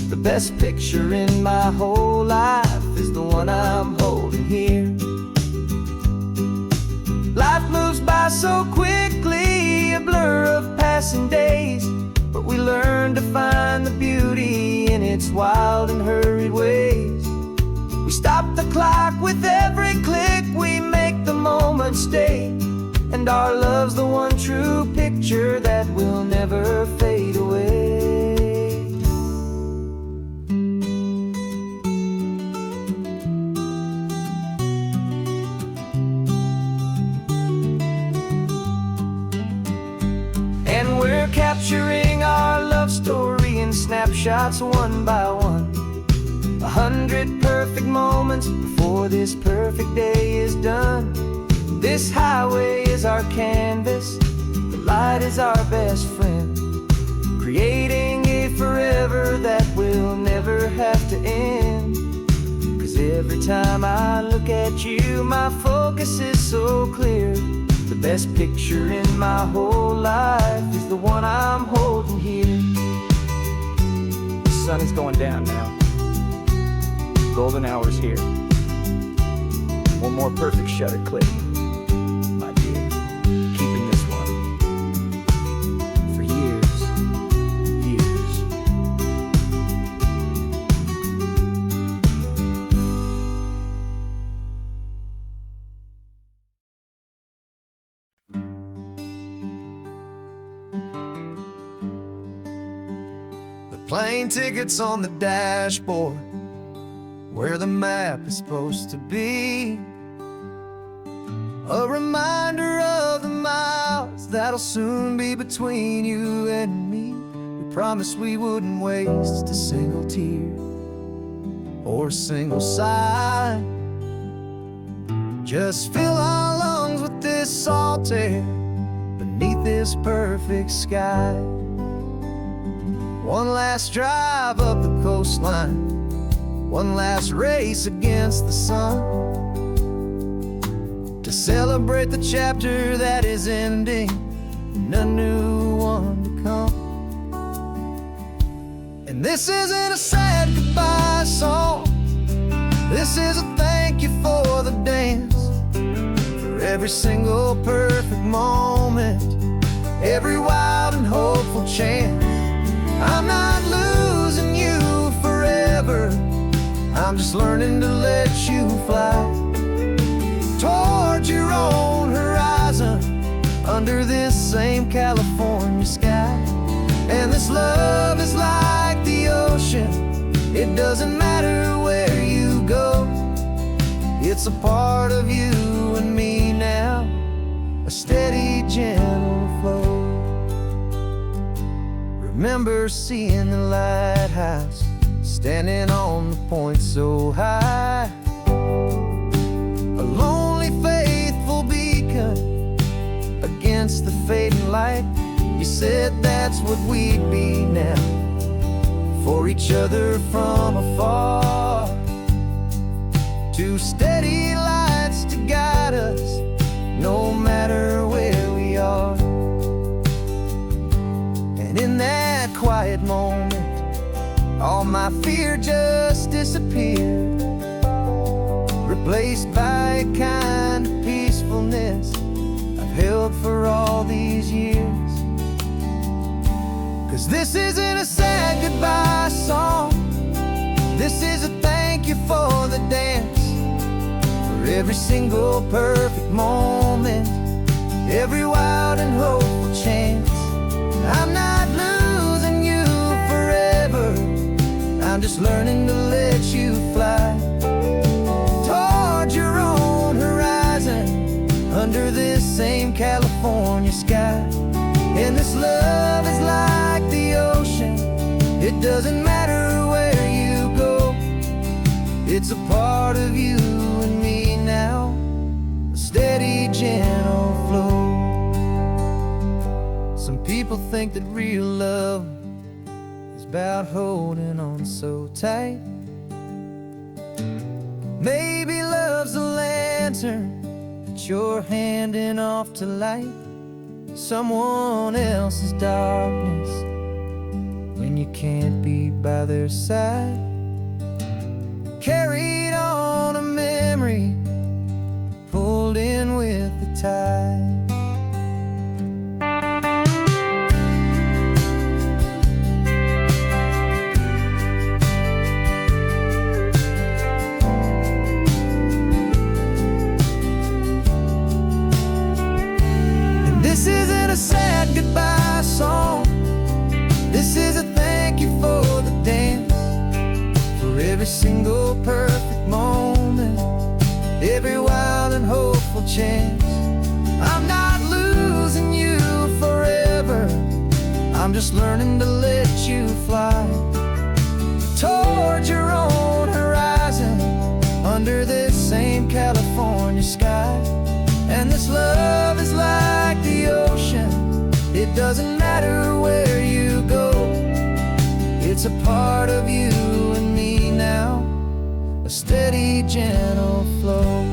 The best picture in my whole life is the one I'm holding here. Life moves by so quickly, a blur of passing days, but we learn to find the beauty in its wild and hurried ways. We stop the clock with every click, we make the moment stay, and our love's the one true picture that will never fade away. And we're capturing our love story in snapshots one by one. 100 perfect moments before this perfect day is done. This highway is our canvas, the light is our best friend, creating a forever that will never have to end. 'Cause every time I look at you, my focus is so clear. The best picture in my whole life is the one I'm holding here. The sun is going down now. Golden hour's here. One more perfect shutter click, my dear. Keeping this one for years, years. The plane tickets on the dashboard, where the map is supposed to be. A reminder of the miles that'll soon be between you and me. We promised we wouldn't waste a single tear or a single sigh. Just fill our lungs with this salt air beneath this perfect sky. One last drive up the coastline, one last race against the sun, to celebrate the chapter that is ending and a new one to come. And this isn't a sad goodbye song, this is a thank you for the dance, for every single perfect moment, every wild and hopeful chance. I'm not losing you forever, I'm just learning to let you fly towards your own horizon, under this same California sky. And this love is like the ocean, it doesn't matter where you go, it's a part of you and me now, a steady, gentle flow. Remember seeing the lighthouse, standing on the point so high, a lonely, faithful beacon against the fading light. You said that's what we'd be now, for each other from afar. Two steady lights to guide us, no matter where we are. And in that quiet moment, all my fear just disappeared, replaced by a kind of peacefulness I've held for all these years. 'Cause this isn't a sad goodbye song, this is a thank you for the dance, for every single perfect moment, every wild and hopeful chance. I'm not losing you forever, I'm just learning to let you fly towards your own horizon, under this same California sky. And this love is like the ocean, it doesn't matter where you go, it's a part of you and me now, a steady, gentle flow. Some people think that real love is about holding on so tight. Maybe love's a lantern that you're handing off to light someone else's darkness when you can't be by their side. Carried on a memory, pulled in with the tide. This isn't a sad goodbye song, this is a thank you for the dance, for every single perfect moment, every wild and hopeful chance. I'm not losing you forever, I'm just learning to let you fly towards your own horizon, under this same California sky. And this love is like the ocean, it doesn't matter where you go, it's a part of you and me now, a steady, gentle flow.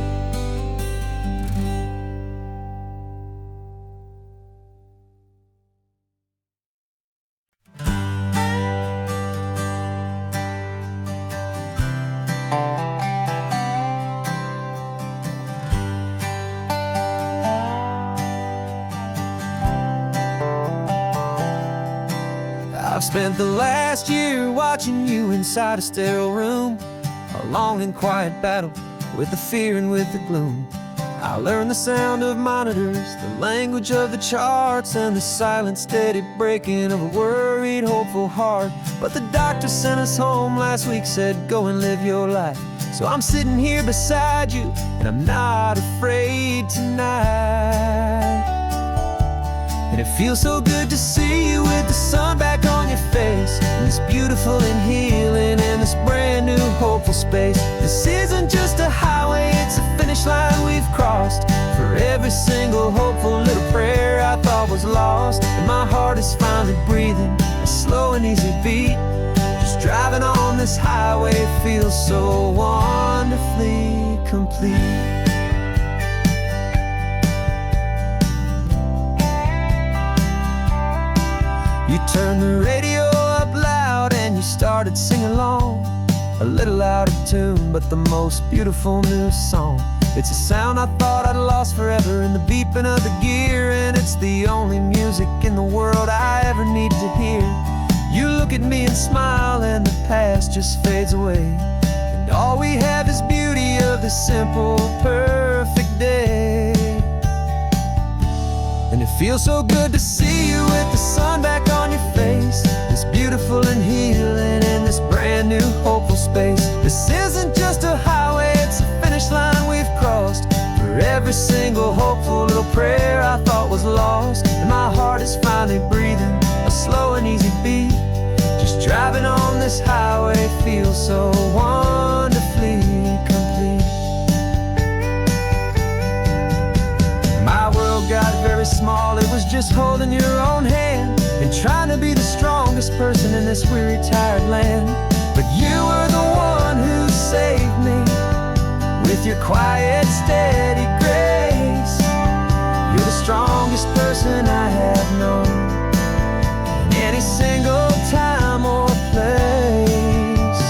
I've spent the last year watching you inside a sterile room, a long and quiet battle with the fear and with the gloom. I learned the sound of monitors, the language of the charts, and the silent, steady breaking of a worried, hopeful heart. But the doctor sent us home last week, said go and live your life. So I'm sitting here beside you, and I'm not afraid tonight. And it feels so good to see you with the sun back on your face, and this beautiful and healing in this brand new hopeful space. This isn't just a highway, it's a finish line we've crossed, for every single hopeful little prayer I thought was lost. And my heart heart is finally breathing a slow and easy beat. Just driving on this highway feels so wonderfully complete. You turned the radio up loud and you started singing along, a little out of tune, but the most beautiful new song. It's a sound I thought I'd lost forever in the beeping of the gear, and it's the only music in the world I ever need to hear. You look at me and smile, and the past just fades away, and all we have is beauty of this simple, perfect day. And it feels so good to see you with the sun back on your face, this beautiful and healing in this brand new hopeful space. This isn't just a highway, it's a finish line we've crossed. For every single hopeful little prayer I thought was lost, and my heart is finally breathing a slow and easy beat. Just driving on this highway feels so wonderfully complete. My world got very small, it was just holding your own hand and trying to be the strongest person in this weary, tired land. But you were the one who saved me with your quiet, steady grace. You're the strongest person I have known in any single time or place.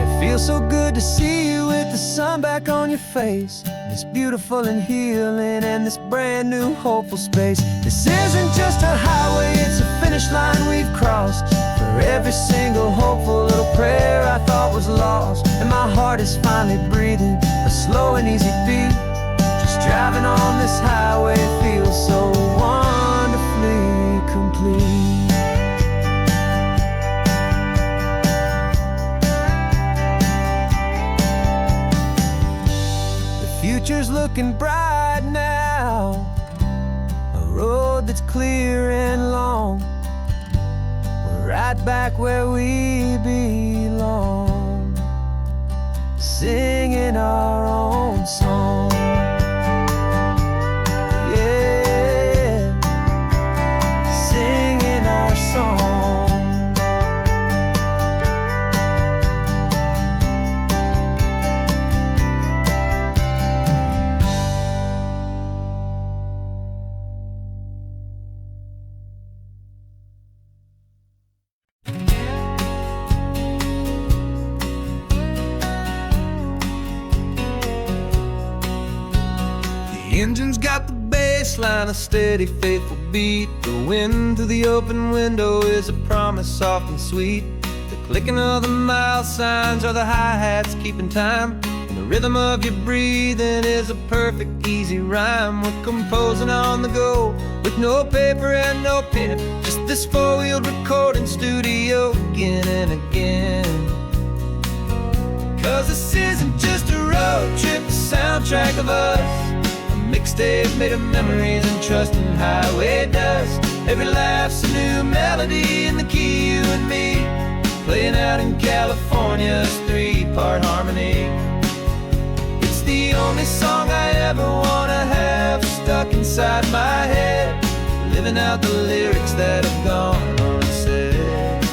It feels so good to see you with the sun back on your face, this beautiful and healing and this brand new hopeful space. This isn't just a highway, it's a finish line we've crossed. For every single hopeful little prayer I thought was lost, and my heart is finally breathing a slow and easy beat. Just driving on this highway feels so wonderfully complete. Future's looking bright now, a road that's clear and long. We're right back where we belong, singing our own song. Yeah, singing our song. The engine's got the bass line, a steady, faithful beat. The wind through the open window is a promise soft and sweet. The clicking of the mile signs are the hi-hats keeping time, and the rhythm of your breathing is a perfect, easy rhyme. We're composing on the go with no paper and no pen, just this four-wheeled recording studio again and again. 'Cause this isn't just a road trip, the soundtrack of us, mixtape made of memories and trust in highway dust. Every laugh's a new melody in the key, you and me, playing out in California's three-part harmony. It's the only song I ever wanna have stuck inside my head, living out the lyrics that have gone unsaid.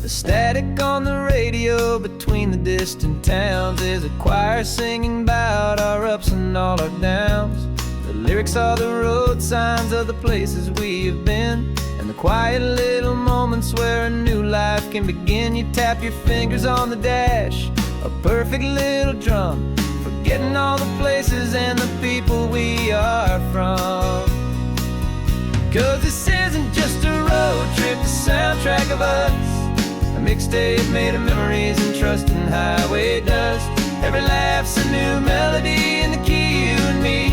The static on the radio between the distant towns is a choir singing about our ups and all our downs. The lyrics are the road signs of the places we have been, and the quiet little moments where a new life can begin. You tap your fingers on the dash, a perfect little drum, forgetting all the places and the people we are from. 'Cause this isn't just a road trip, the soundtrack of us, a mixtape made of memories and trust in highway dust. Every laugh's a new melody in the key, you and me,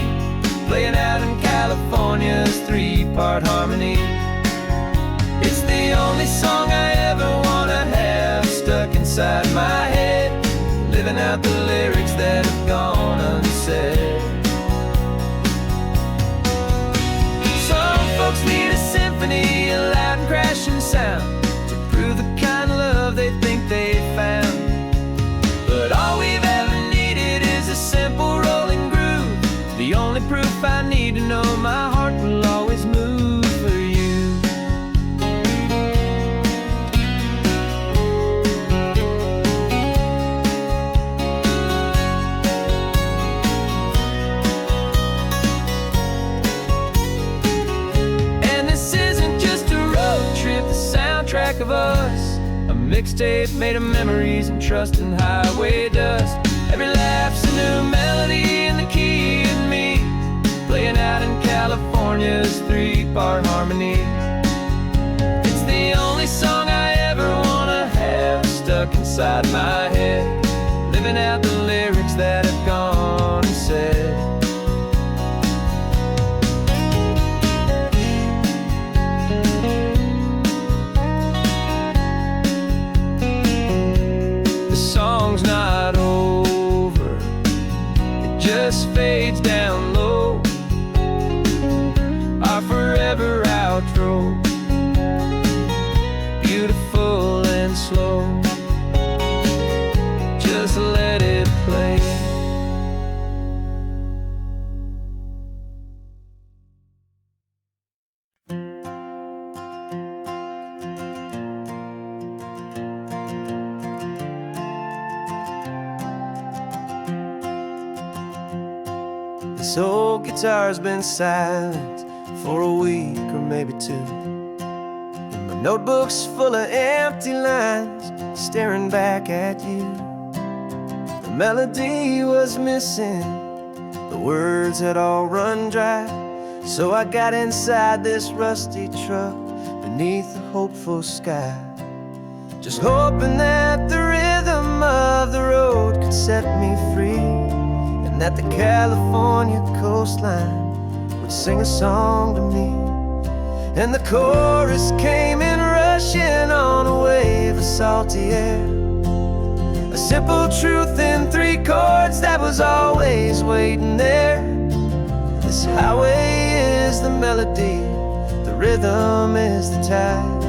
playing out in California's three-part harmony. It's the only song I ever wanna have stuck inside my head, living out the lyrics that have gone unsaid. Some folks need a symphony, a loud and crashing sound, to prove the kind of love they think they found. But all we've ever needed is a simple rolling groove, the the only proof I need to know my heart will always move for you. And this isn't just a road trip, the soundtrack of us, a mixtape made of memories and trust and highway dust. Every laugh's a new melody in the key and me, playing out in California's three-part harmony. It's the only song I ever wanna have stuck inside my head, living out the lyrics that have gone and said. The song's not over, it just fades down low, our forever outro, beautiful and slow. Just let it play. This old guitar's been silent for a week or maybe two, and my notebook's full of empty lines staring back at you. The melody was missing, the words had all run dry, so I got inside this rusty truck beneath the hopeful sky, just hoping that the rhythm of the road could set me free, and that the California coastline would sing a song to me. And the chorus came in rushing on a wave of salty air, a simple truth in three chords that was always waiting there. This highway is the melody, the rhythm is the tide,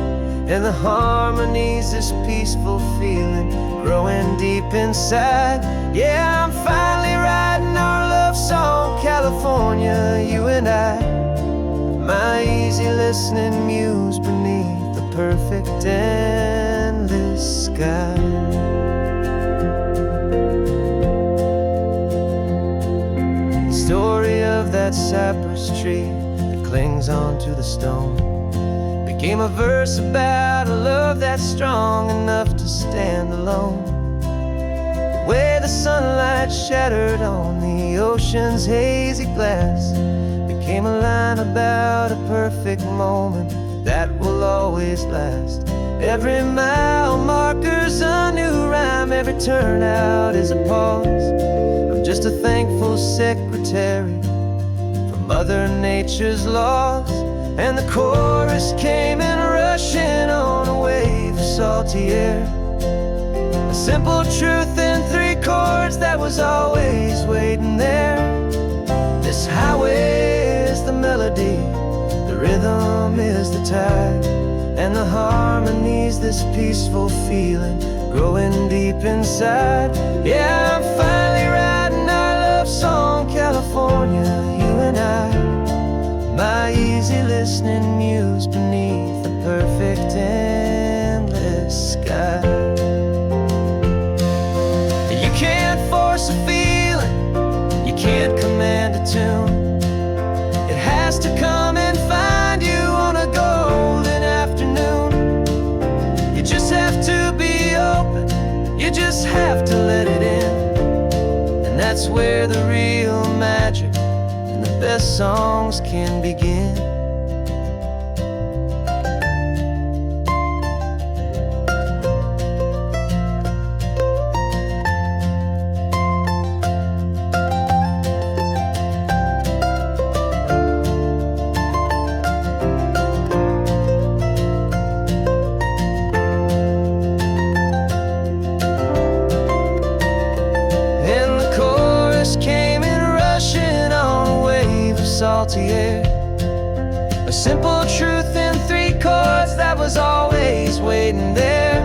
and the harmony's this peaceful feeling growing deep inside. Yeah, I'm finally writing our love song, California, you and I, my easy listening muse beneath the perfect endless sky. The story of that cypress tree that clings onto the stone became a verse about a love that's strong enough to stand alone. The way the sunlight shattered on the ocean's hazy glass became a line about a perfect moment that will always last. Every mile marker's a new rhyme, every turnout is a pause. I'm just a thankful secretary for Mother Nature's laws. And the chorus came in rushing on a wave of salty air, a simple truth in three chords that was always waiting there. This highway is the melody, the rhythm is the tide, and the harmony's this peaceful feeling growing deep inside. Yeah, I'm finally writing our love song, California, you and I, my easy listening muse beneath the perfect endless sky. You can't force a feeling, you can't command a tune. It has to come and find you on a golden afternoon. You just have to be open, you just have to let it in, and that's where the real magic and the best songs can begin. Salty air, a simple truth in three chords that was always waiting there.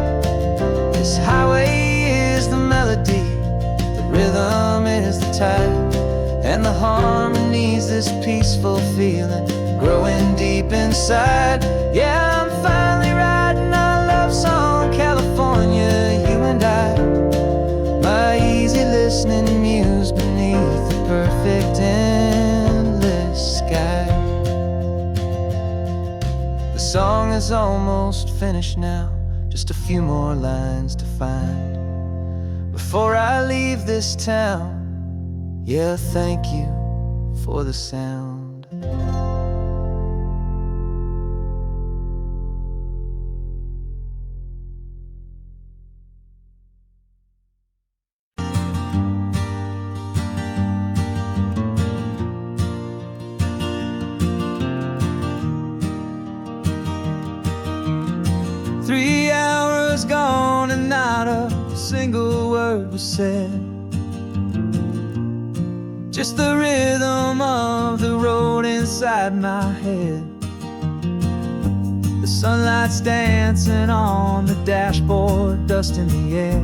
This highway is the melody, the rhythm is the tide, and the harmony needs this peaceful feeling growing deep inside. Yeah, I'm finally writing our love song, California, you and I. My easy listening muse beneath the perfect endless sky. The song is almost finished now, just a few more lines to find before I leave this town. Yeah, thank you for the sound. 3 hours gone and not a single word was said. Just the rhythm of the road inside my head. The sunlight's dancing on the dashboard, dust in the air.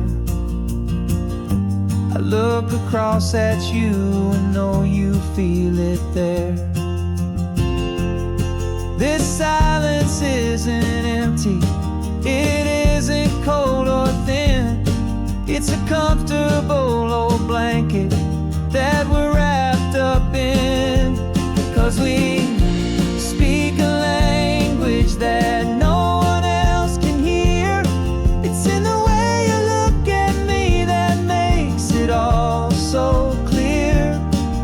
I look across at you and know you feel it there. This silence isn't empty, it isn't cold or thin. It's a comfortable old blanket that we're wrapped up in. 'Cause we speak a language that no one else can hear. It's in the way you look at me that makes it all so clear.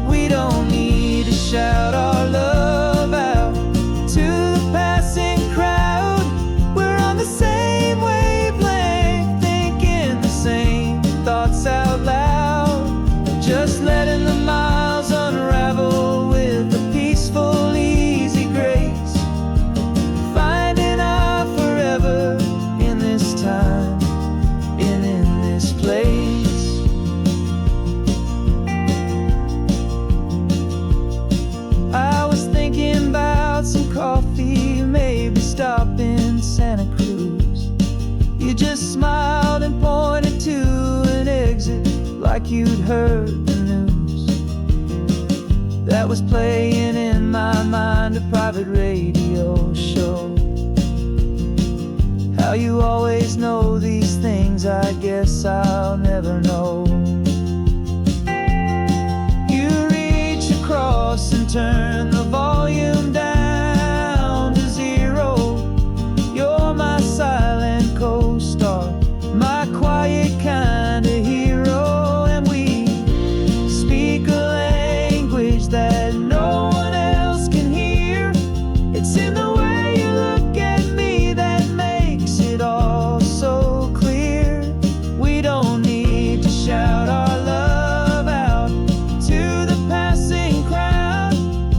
We don't need to shout our love out to the passing crowd. We're on the same wavelength, thinking the same thoughts out loud. Just letting the miles unravel with a peaceful, easy grace. Finding our forever in this time and in this place. I was thinking about some coffee, maybe stop in Santa Cruz. You just smiled and pointed to an exit like you'd heard the news. That was playing in my mind, a private radio show. How you always know these things, I guess I'll never know. You reach across and turn the volume down to 0. You're my silent co-star, my quiet kind of hero. That no one else can hear. It's in the way you look at me that makes it all so clear. We don't need to shout our love out to the passing crowd.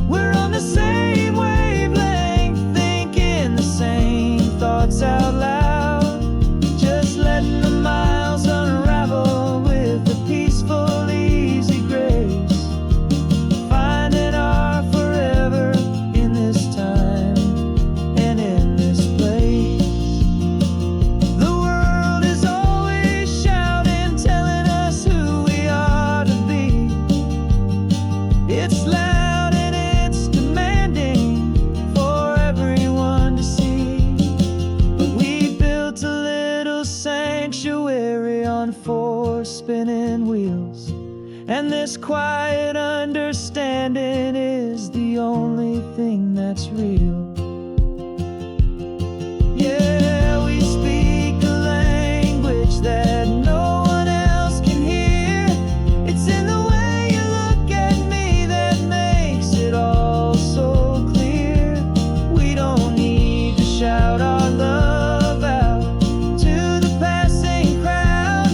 We're on the same wavelength, thinking the same thoughts out loud. Just letting the miles unravel with a peaceful, easy grace. Spinning wheels, and this quiet understanding is the only thing that's real. Yeah, we speak a language that no one else can hear. It's in the way you look at me that makes it all so clear. We don't need to shout our love out to the passing crowd.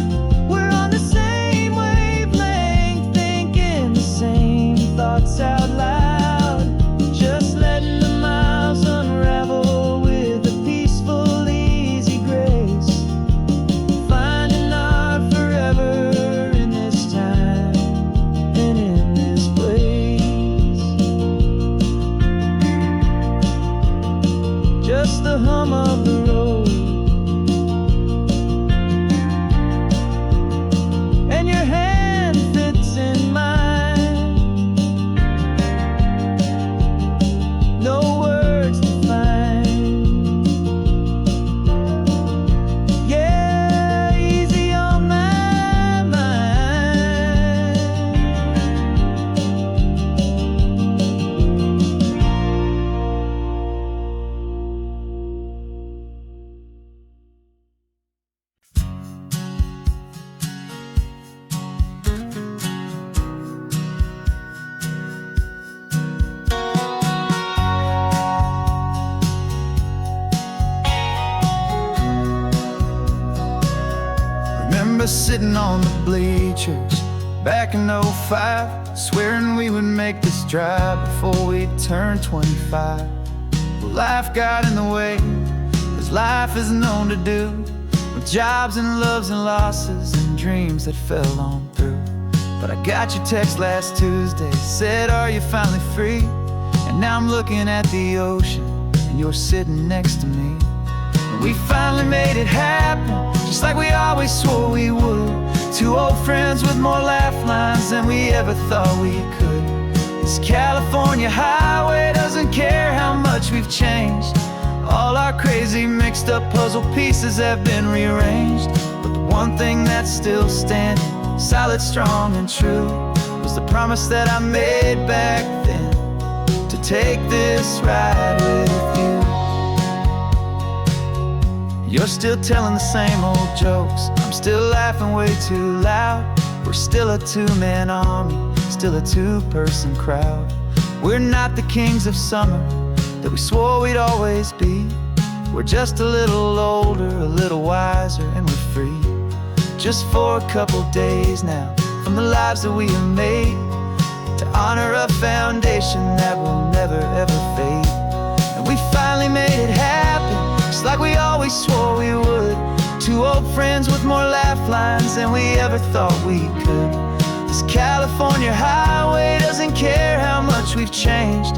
We're on the same wavelength, thinking the same thoughts out loud. Just letting the miles unravel with a peaceful, easy grace. Finding our forever in this time and in this place. Just the hum of the road and your hand fits in mine. sitting on the bleachers back in '05, swearing we would make this drive before we turned 25. Well, life got in the way, as life is known to do, with jobs and loves and losses and dreams that fell on through. But I got your text last Tuesday, said, are you finally free? And now I'm looking at the ocean, and you're sitting next to me. And we finally made it happen, just like we always swore we would. Two old friends with more laugh lines than we ever thought we could. This California highway doesn't care how much we've changed. All our crazy mixed up puzzle pieces have been rearranged. But the one thing that's still standing, solid, strong, and true, was the promise that I made back then, to take this ride with you. You're still telling the same old jokes, I'm still laughing way too loud. We're still a two-man army, still a two-person crowd. We're not the kings of summer that we swore we'd always be. We're just a little older, a little wiser, and we're free. Just for a couple days now, from the lives that we have made, to honor a foundation that will never ever fade. And we finally made it happen, just like we always swore we would. Two old friends with more laugh lines than we ever thought we could. This California highway doesn't care how much we've changed.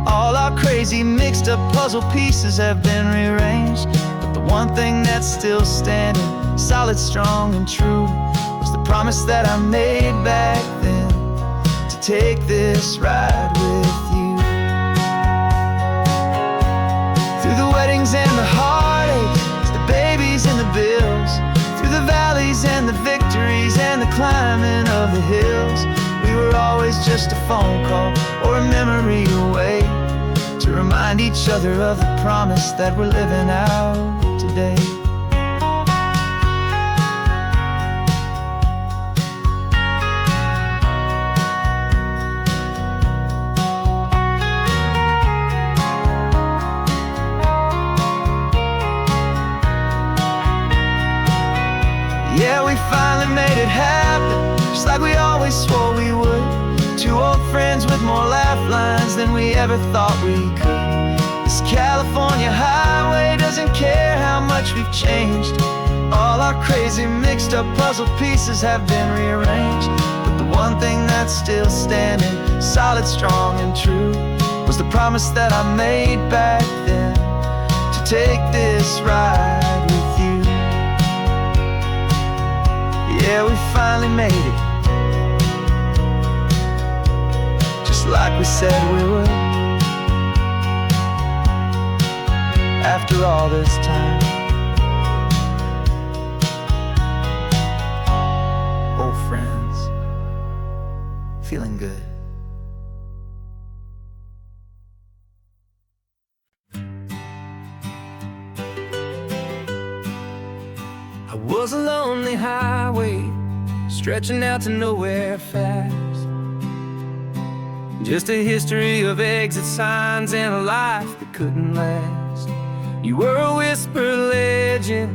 All our crazy mixed up puzzle pieces have been rearranged. But the one thing that's still standing, solid, strong, and true, was the promise that I made back then, to take this ride with you. Through the weddings and the heartaches, the babies and the bills, through the valleys and the victories and the climbing of the hills, we were always just a phone call or a memory away, to remind each other of the promise that we're living out today. Yeah, we finally made it happen, just like we always swore we would. Two old friends with more laugh lines than we ever thought we could. This California highway doesn't care how much we've changed. All our crazy mixed up puzzle pieces have been rearranged. But the one thing that's still standing, solid, strong, and true, was the promise that I made back then, to take this ride with you. Yeah, we finally made it, like we said we would. After all this time, old friends, feeling good. I was a lonely highway, stretching out to nowhere fast. Just a history of exit signs and a life that couldn't last. You were a whisper legend,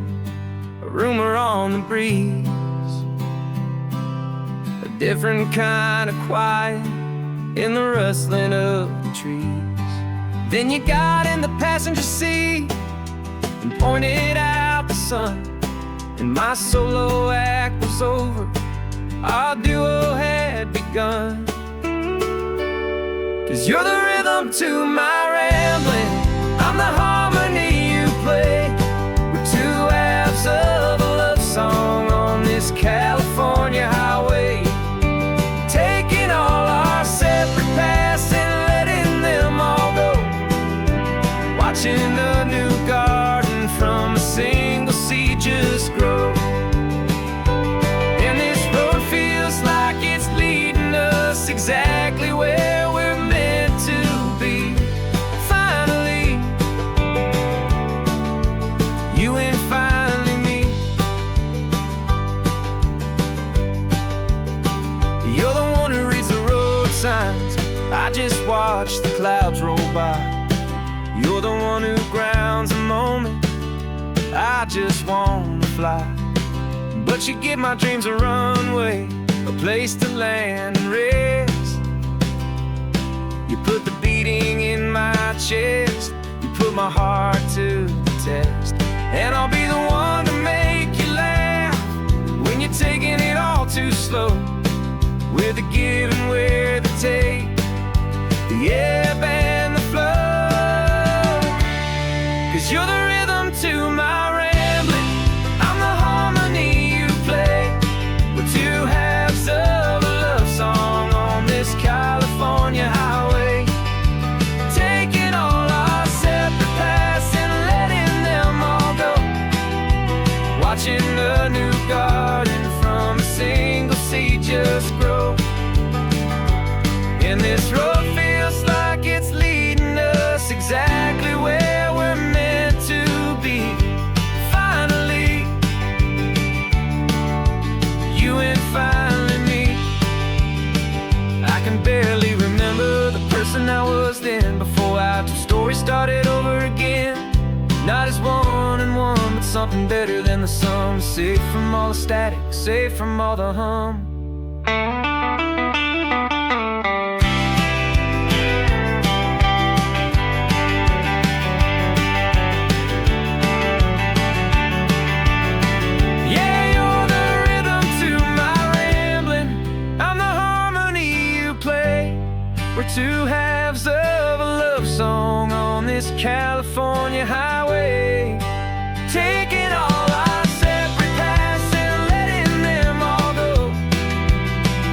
a rumor on the breeze, a different kind of quiet in the rustling of the trees. Then you got in the passenger seat and pointed out the sun, and my solo act was over, our duo had begun. 'Cause you're the rhythm to my rambling, I'm the harmony you play. We're two halves of a love song on this California highway, taking all our separate paths and letting them all go, watching a new garden from a single seed just grow. And this road feels like it's leading us exactly where we're meant to be. Finally, you and finally me. You're the one who reads the road signs, I just watch the clouds roll by. You're the one who grounds a moment, I just wanna fly. but you give my dreams a runway, a place to land and rest. You put the beating in my chest, you put my heart to the test. And I'll be the one to make you laugh when you're taking it all too slow, with the give and with the take, the ebb and the flow. 'Cause you're the rhythm to my rambling, I'm the harmony you play. We're two halves of a love song on this California highway, taking all our separate paths and letting them all go, watching a new garden from a single seed just grow. And this road feels like it's leading us exactly where we're meant to be. Finally, you and finally me. I can barely remember the person I was then, before our two stories started over again. Not as one and one, but something better than the sum. Safe from all the static, safe from all the hum. We're two halves of a love song on this California highway, taking all our separate paths and letting them all go,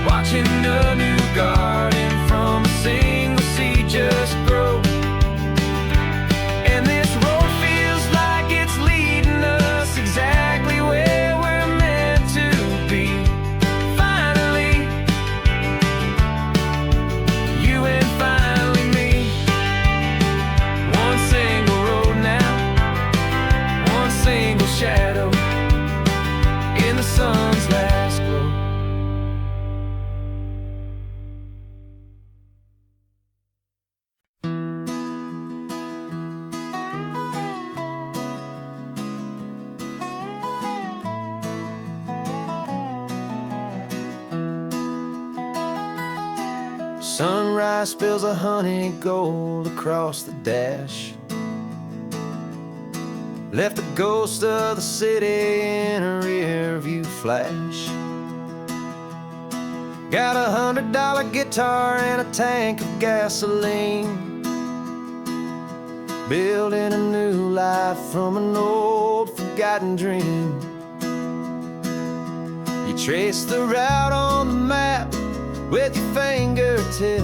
watching a new garden from a single seed just grow. And this road feels like it's leading us exactly where we're meant to be. Finally, you and finally me. One single road now, one single shadow in the sun's last glow. Sunrise spills a honey gold across the dash, left the ghost of the city in a rear view flash. Got a $100 guitar and a tank of gasoline, building a new life from an old forgotten dream. You trace the route on the map with your fingertip,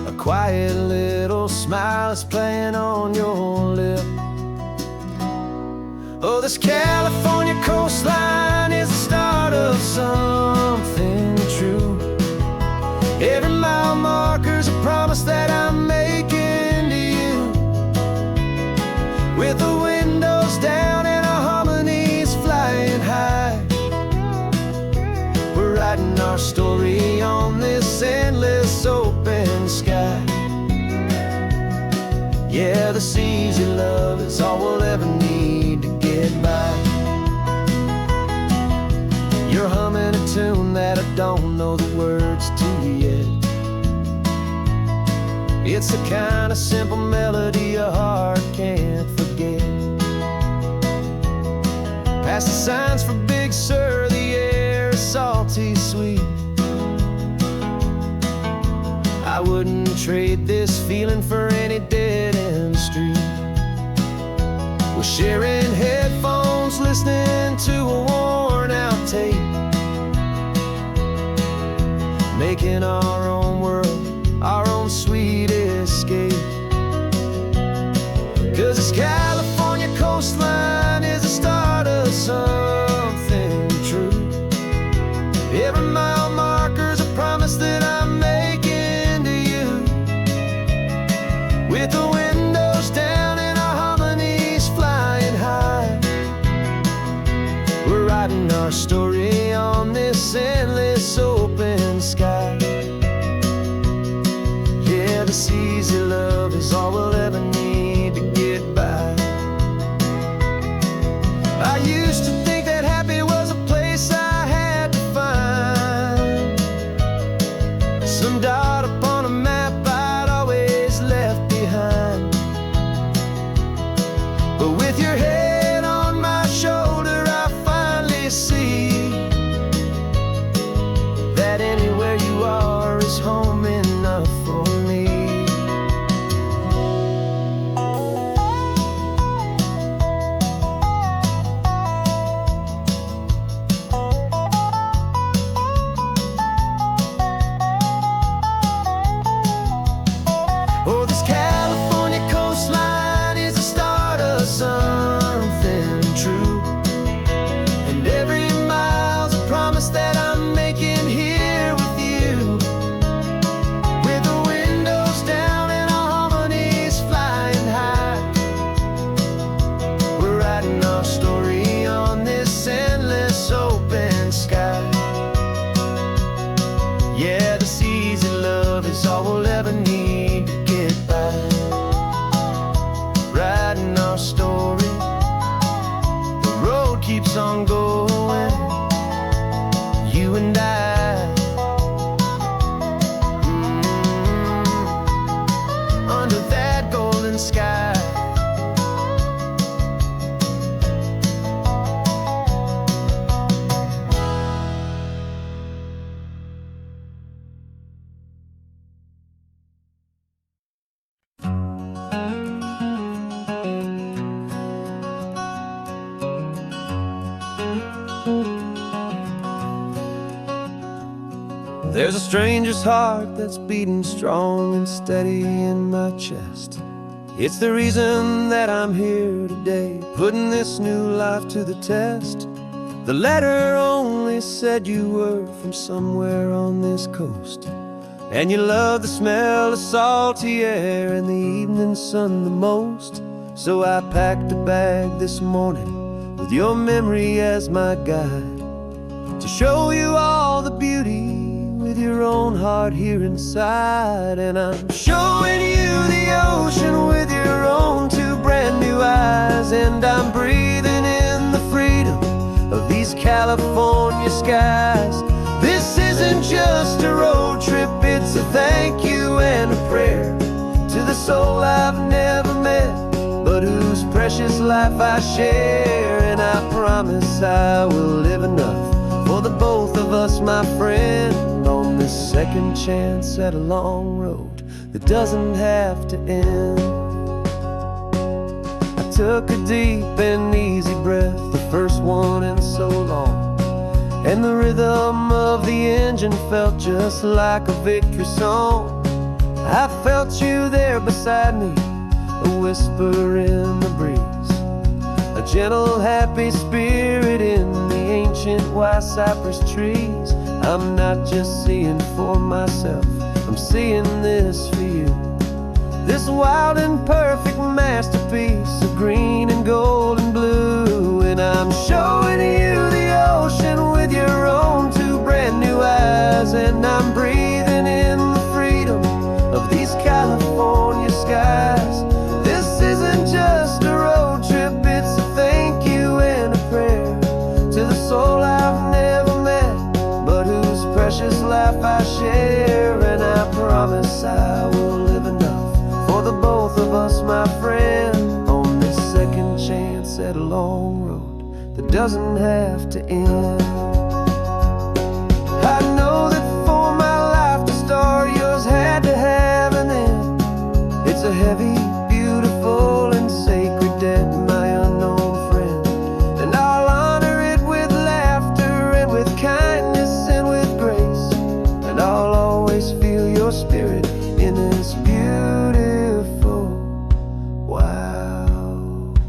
a quiet little smile is playing on your lip. Oh, this California coastline is the start of something true. Every mile marker's a promise that I'm making to you, with the windows down and our harmonies flying high. Writing our story on this endless open sky. Yeah, this easy love is all we'll ever need to get by. You're humming a tune that I don't know the words to yet. It's the kind of simple melody your heart can't forget. Past the signs for Big Sur, the air is salty sweet. I wouldn't trade this feeling for any dead-end street. We're sharing headphones, listening to a worn-out tape, making our own world, our own sweet escape. 'Cause this California coastline is the start of something true. Every mile marker's a promise that I'm making to you, with the windows down and our harmonies flying high. We're writing our story on this endless open sky. Yeah, this easy love is all we'll ever need to get by. Are you random dot upon a map I'd always left behind. But with your head on my shoulder, I finally see that anywhere you are is home enough for me. Oh, this California coastline is the start of something true, and every mile's a promise that I'm making here with you. With the windows down and our harmonies flying high, we're writing our story on this endless open sky. Yeah, this easy love is all we'll ever need to get by. Writing our story, the road keeps on going, you and I. Under that golden sky. There's a stranger's heart that's beating strong and steady in my chest. It's the reason that I'm here today, putting this new life to the test. The letter only said you were from somewhere on this coast, and you love the smell of salty air and the evening sun the most. So I packed a bag this morning with your memory as my guide, to show you all the beauty with your own heart here inside. And I'm showing you the ocean with your own two brand new eyes, and I'm breathing in the freedom of these California skies. This isn't just a road trip, it's a thank you and a prayer to the soul I've never met, but whose precious life I share. And I promise I will live enough for the both of us, my friend, on this second chance at a long road that doesn't have to end. I took a deep and easy breath, the first one in so long, and the rhythm of the engine felt just like a victory song. I felt you there beside me, a whisper in the breeze, a gentle happy spirit in the ancient white cypress trees. I'm not just seeing for myself, I'm seeing this for you. This wild and perfect masterpiece of green and gold and blue. And I'm showing you the ocean with your own two brand new eyes, and I'm breathing in the freedom of these California skies. This isn't just a road trip, it's a thank you and a prayer to the soul I've never met, but whose precious life I share. And I promise I will live enough for the both of us, my friend, on this second chance at a long road that doesn't have to end. I know that for my life to start, yours had to have an end. It's a heavy, beautiful, and sacred debt, my unknown friend, and I'll honor it with laughter and with kindness and with grace, and I'll always feel your spirit in this beautiful, wild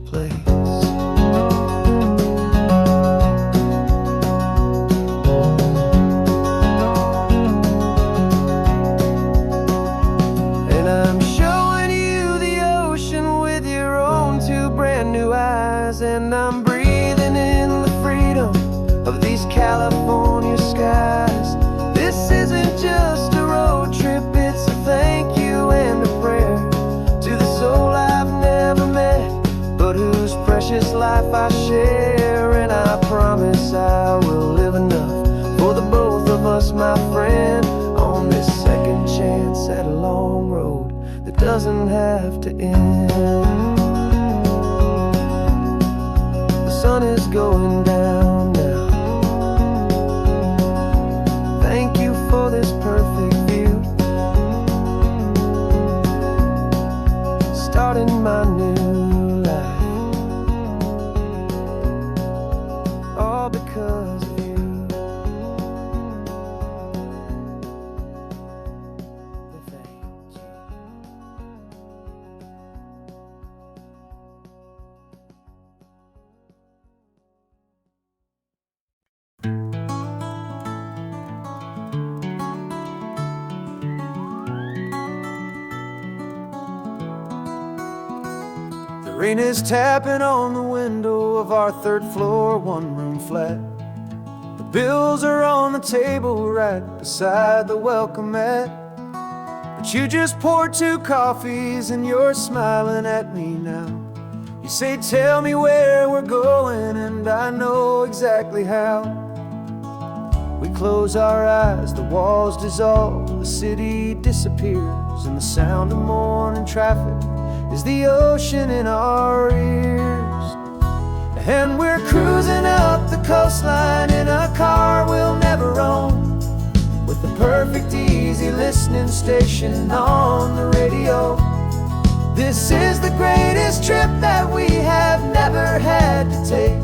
place. And I'm showing you the ocean with your own two brand new eyes, and I'm breathing in the freedom of these California skies. This isn't just a road trip, it's a thank you and a prayer to the soul I've never met, but whose precious life I share. And I promise I will live enough for the both of us, my friend, on have to end. The sun is going down now. Thank you for this perfect view. Starting my new life, all because of you. Thank you. The rain is tapping on the window of our third floor, one-room flat. The bills are on the table right beside the welcome mat. But you just poured 2 coffees and you're smiling at me now. You say, tell me where we're going, and I know exactly how. We close our eyes, the walls dissolve, the city disappears, and the sound of morning traffic is the ocean in our ears. And we're cruising up the coastline in a car we'll never own, with the perfect easy listening station on the radio. This is the greatest trip that we have never had to take,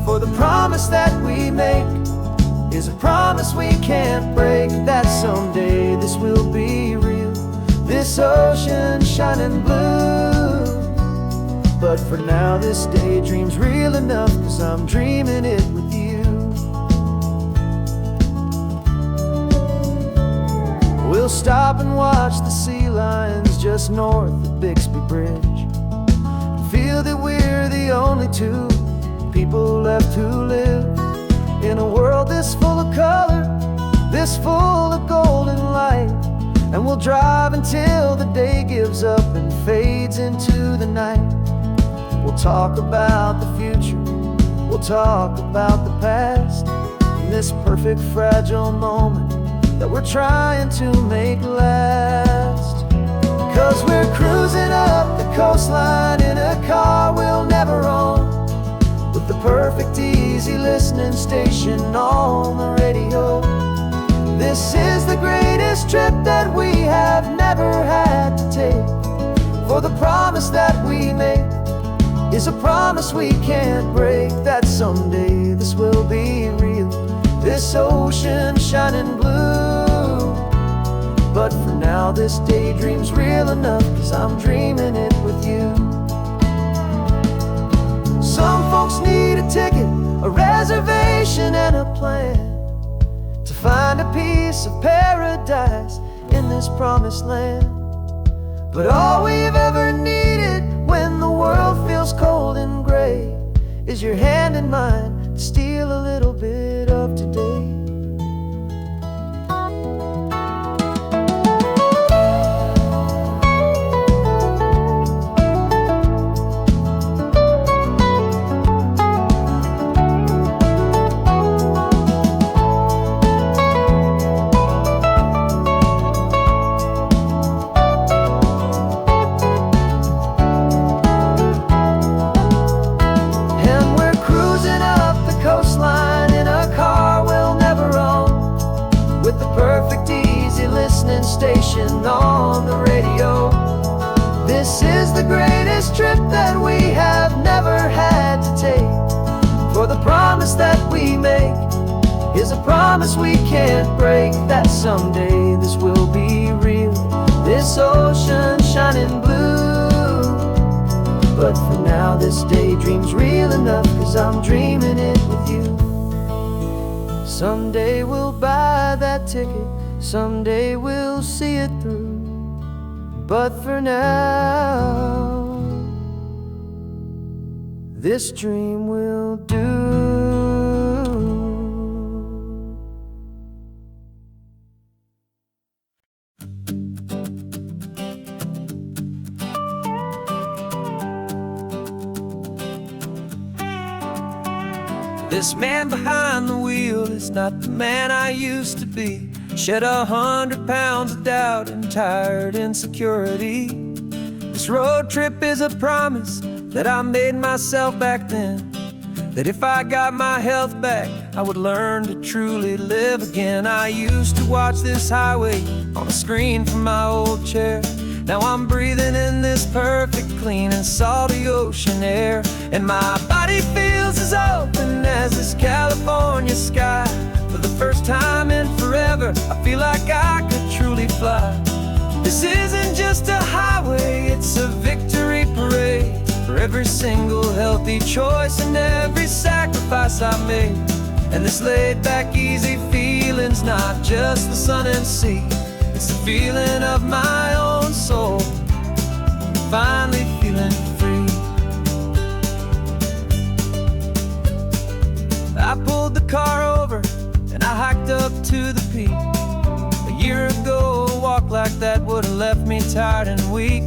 for the promise that we make is a promise we can't break, that someday this will be real, this ocean shining blue. But for now this daydream's real enough, 'cause I'm dreaming it with you. We'll stop and watch the sea lions just north of Bixby Bridge, feel that we're the only 2 people left who live in a world this full of color, this full of golden light. And we'll drive until the day gives up and fades into the night. We'll talk about the future, we'll talk about the past, in this perfect fragile moment that we're trying to make last. 'Cause we're cruising up the coastline in a car we'll never own, with the perfect easy listening station on the radio. This is the greatest trip that we have never had to take, for the promise that we make is a promise we can't break, that someday this will be real, this ocean shining blue. But for now this daydream's real enough, 'cause I'm dreaming it with you. Some folks need a ticket, a reservation and a plan, to find a piece of paradise in this promised land. But all we've ever needed when the world feels cold and gray is your hand in mine to steal a little bit of today. Station on the radio. This is the greatest trip that we have never had to take, for the promise that we make is a promise we can't break, that someday this will be real, this ocean shining blue. But for now this daydream's real enough, 'cause I'm dreaming it with you. Someday we'll buy that ticket, someday we'll see it through, but for now this dream will do. This man behind the wheel is not the man I used to be. Shed 100 pounds of doubt and tired insecurity. This road trip is a promise that I made myself back then, that if I got my health back, I would learn to truly live again. I used to watch this highway on a screen from my old chair. Now I'm breathing in this perfect, clean and salty ocean air, and my body feels as open as this California sky. For the first time in forever, I feel like I could truly fly. This isn't just a highway, it's a victory parade for every single healthy choice and every sacrifice I made. And this laid-back, easy feeling's not just the sun and sea, it's the feeling of my own soul, finally feeling free. I pulled the car over and I hiked up to the peak. A year ago, a walk like that would've left me tired and weak,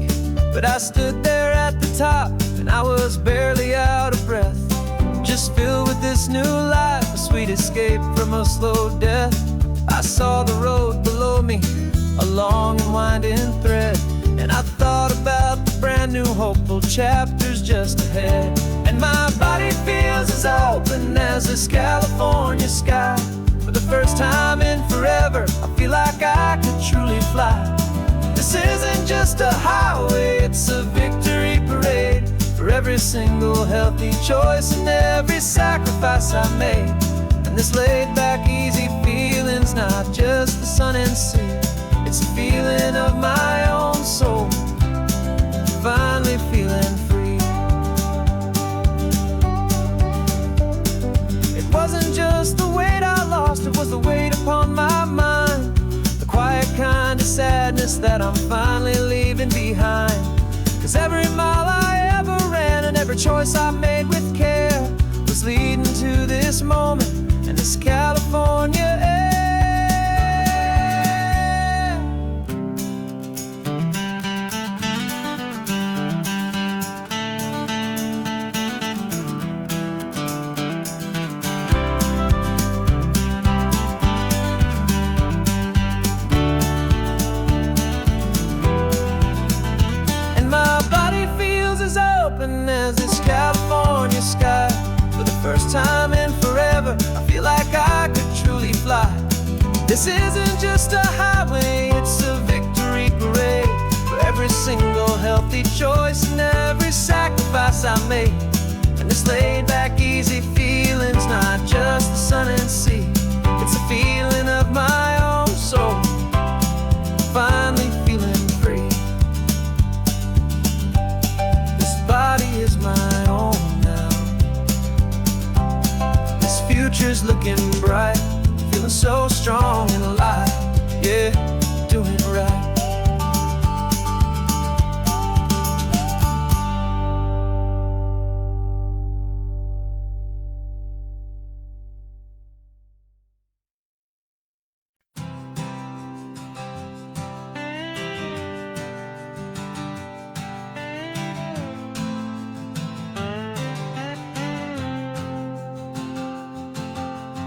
but I stood there at the top and I was barely out of breath, just filled with this new life, a sweet escape from a slow death. I saw the road below me, a long and winding thread, and I thought about the brand new hopeful chapters just ahead. And my body feels as open as this California sky. For the first time in forever, I feel like I could truly fly. This isn't just a highway, it's a victory parade for every single healthy choice and every sacrifice I made. And this laid-back, easy feeling's not just the sun and sea, it's the feeling of my own soul, finally feeling free. It wasn't just the weight I lost, it was the weight upon my mind, the quiet kind of sadness that I'm finally leaving behind. 'Cause every mile I ever ran and every choice I made with care was leading to this moment and this California air. As this California sky, for the first time in forever, I feel like I could truly fly. This isn't just a highway, it's a victory parade for every single healthy choice and every sacrifice I made. And this laid-back, easy feeling's not just the sun and sea, it's a feeling of my own soul, finally feeling free. Body is my own now. This future's looking bright, feeling so strong and alive. Yeah, doing right.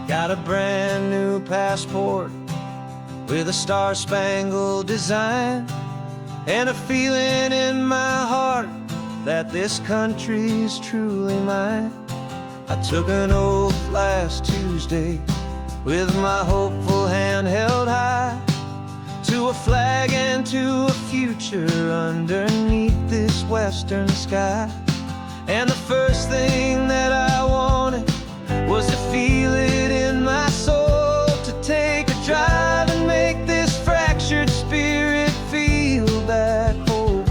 Got a brand new passport with a star-spangled design, and a feeling in my heart that this country's truly mine. I took an oath last Tuesday with my hopeful hand held high, to a flag and to a future underneath this western sky. And the first thing that I wanted was to feel it in my soul, to take a drive and make this fractured spirit feel back home.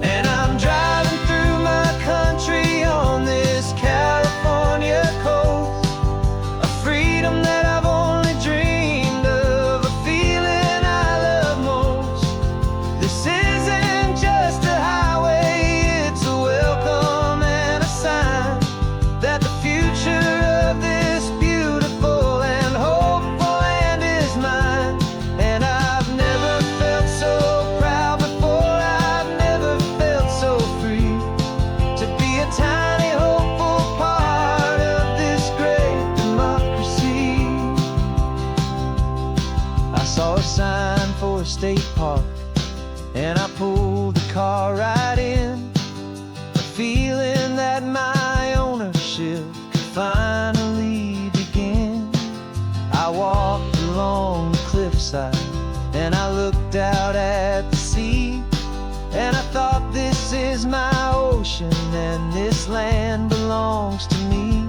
And I'm driving through my country on this California coast, a freedom that I've only dreamed of, a feeling I love most. This isn't just a highway, it's a welcome and a sign that the future of this beautiful and hopeful land is mine. And I've never felt so proud before, I've never felt so free, to be a tiny hopeful part of this great democracy. I saw a sign for a state park and I pulled the car right in, the feeling that my ownership could finally begin. I walked along the cliffside and I looked out at the sea, and I thought, this is my ocean and this land belongs to me.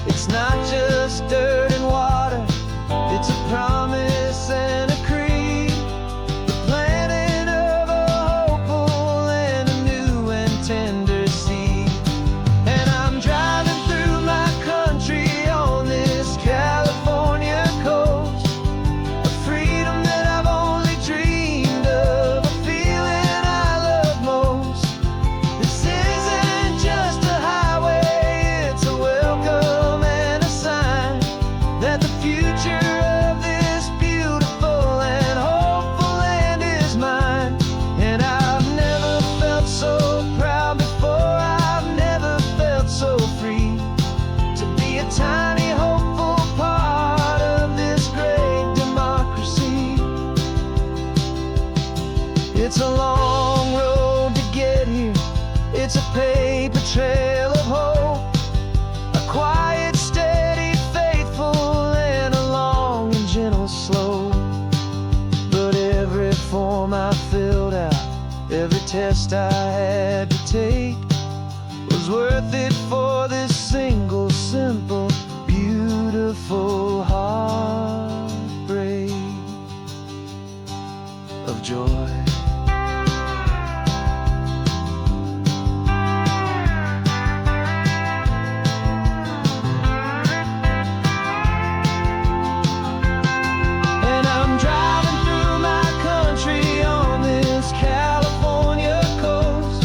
It's not just dirt and water, it's a promise and a creed, the planting of a hopeful and a new and tender seed. And I'm driving through my country on this California coast, a freedom that I've only dreamed of, a feeling I love most. This isn't just a highway, it's a welcome and a sign that the future of this beautiful and hopeful land is mine. And I've never felt so proud before, I've never felt so free to be a tiny hopeful part of this great democracy. It's a long road to get here, it's a paper trail of hope, a quiet, steady, faithful, and a long and gentle slope. But every form I filled out, every test I had to take, was worth it for this single, simple, beautiful heartbreak of joy. And I'm driving through my country on this California coast,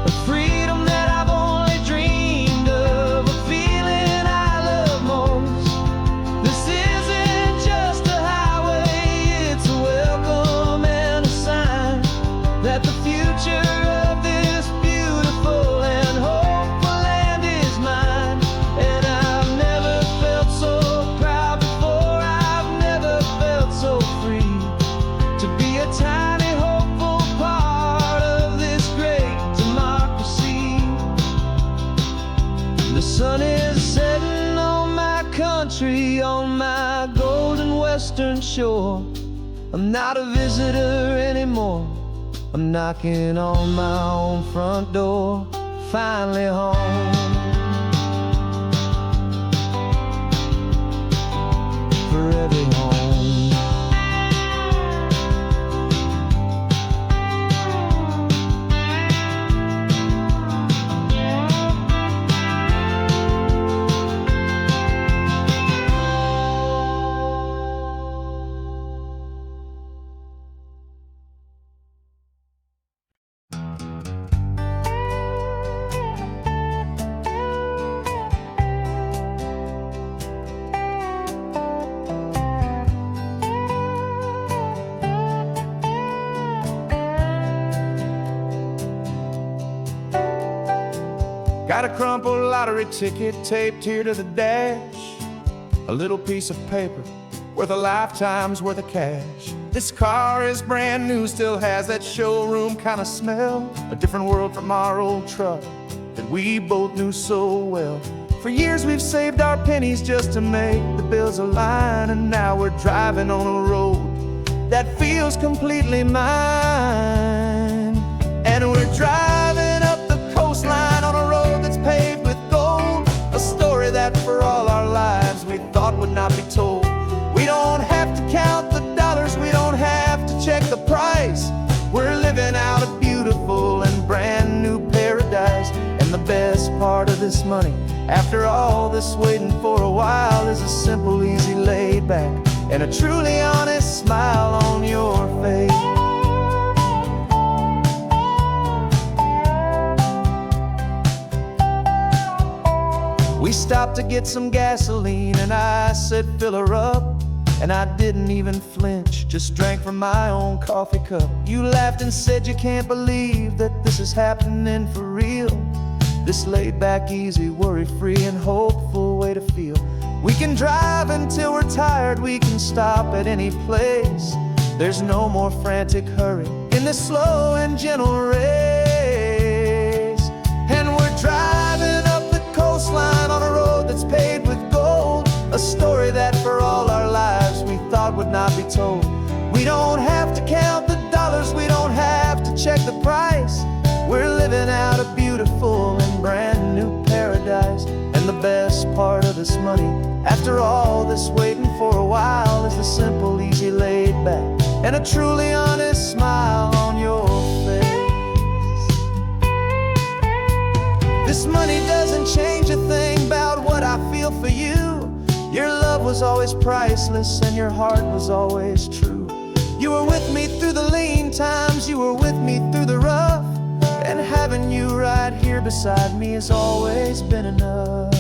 a freedom that I've only dreamed of, a feeling I love most. This isn't just a highway, it's a welcome and a sign that the future of this beautiful and hopeful land is mine. And I've never felt so proud before, I've never felt so free to be a tiny hopeful part of this great democracy. The sun is setting on my country, on my golden western shore. I'm not a visitor anymore, I'm knocking on my own front door, finally home. Forever home. Got a crumpled lottery ticket taped here to the dash, a little piece of paper worth a lifetime's worth of cash. This car is brand new, still has that showroom kind of smell, a different world from our old truck that we both knew so well. For years we've saved our pennies just to make the bills align, and now we're driving on a road that feels completely mine. And we're driving up the coastline on a road that's paved with gold, a story that for all our lives we thought would not be told. We don't have to count the dollars, we don't have to check the price. We're living out a beautiful and brand new paradise. And the best part of this money, after all this waiting for a while, is a simple, easy, laid back, and a truly honest smile on your face. We stopped to get some gasoline and I said, fill her up. And I didn't even flinch, just drank from my own coffee cup. You laughed and said you can't believe that this is happening for real. This laid back, easy, worry-free and hopeful way to feel. We can drive until we're tired, we can stop at any place. There's no more frantic hurry in this slow and gentle race. And we're driving up the coastline on a road that's paved with gold, a story that for all our lives we thought would not be told. We don't have to count the dollars, we don't have to check the price. We're living out a beautiful and brand new paradise. And the best part of this money, after all this waiting for a while, is the simple, easy, laid back, and a truly honest smile on your face. This money doesn't change a thing about what I feel for you. Your love was always priceless and your heart was always true. You were with me through the lean times, you were with me through the rough, and having you right here beside me has always been enough.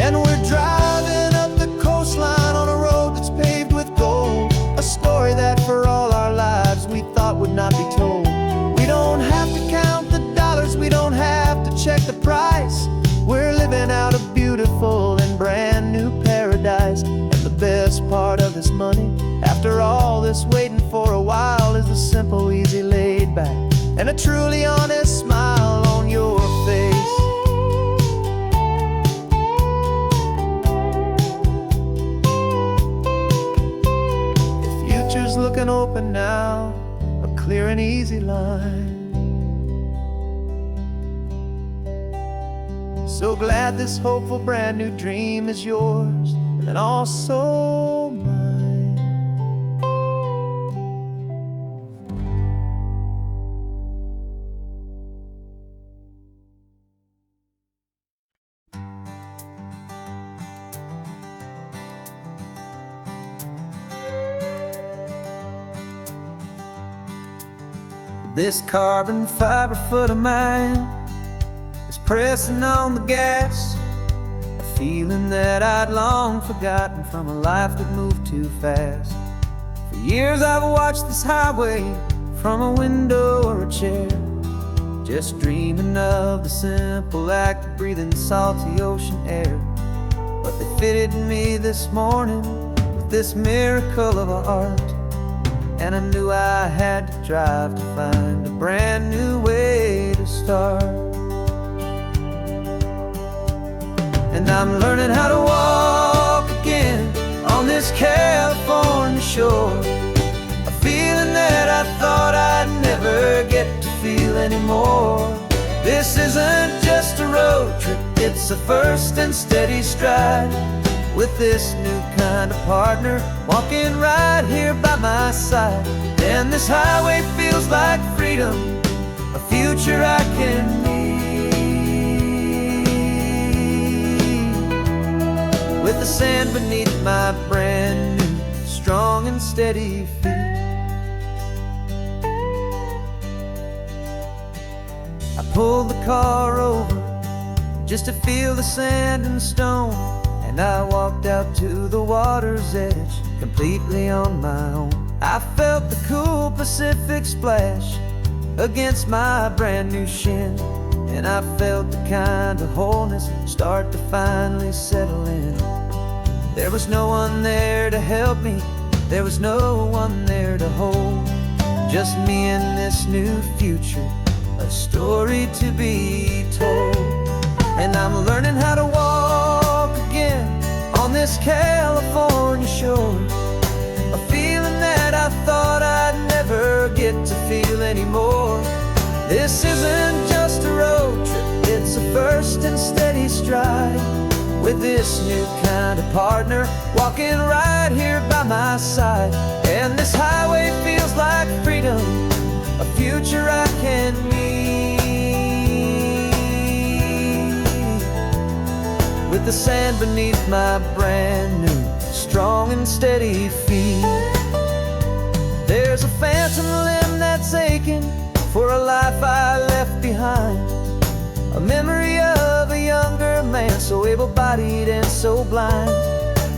And we're driving up the coastline on a road that's paved with gold, a story that for all our lives we thought would not be told. We don't have to count the dollars, we don't have to check the price. We're living out a beautiful and brand new paradise. And the best part of this money, after all this waiting for a while, is the simple, easy, laid back, and a truly honest smile on your face. Looking open now, a clear and easy line. So glad this hopeful brand new dream is yours and also mine. This carbon fiber foot of mine is pressing on the gas, a feeling that I'd long forgotten from a life that moved too fast. For years I've watched this highway from a window or a chair, just dreaming of the simple act of breathing salty ocean air. But they fitted me this morning with this miracle of art, and I knew I had to drive to find a brand new way to start. And I'm learning how to walk again on this California shore, a feeling that I thought I'd never get to feel anymore. This isn't just a road trip, it's a first and steady stride, with this new kind of partner walking right here by my side. And this highway feels like freedom, a future I can need, with the sand beneath my brand new strong and steady feet. I pulled the car over just to feel the sand and stone, and I walked out to the water's edge completely on my own. I felt the cool Pacific splash against my brand new shin, and I felt the kind of wholeness start to finally settle in. There was no one there to help me, there was no one there to hold, just me and this new future, a story to be told. And I'm learning how to walk again on this California shore, a feeling that I thought I'd never get to feel anymore. This isn't just a road trip, it's a first and steady stride, with this new kind of partner walking right here by my side. And this highway feels like freedom, a future I can need, with the sand beneath my brand new strong and steady feet. There's a phantom limb that's aching for a life I left behind, a memory of a younger man, so able-bodied and so blind,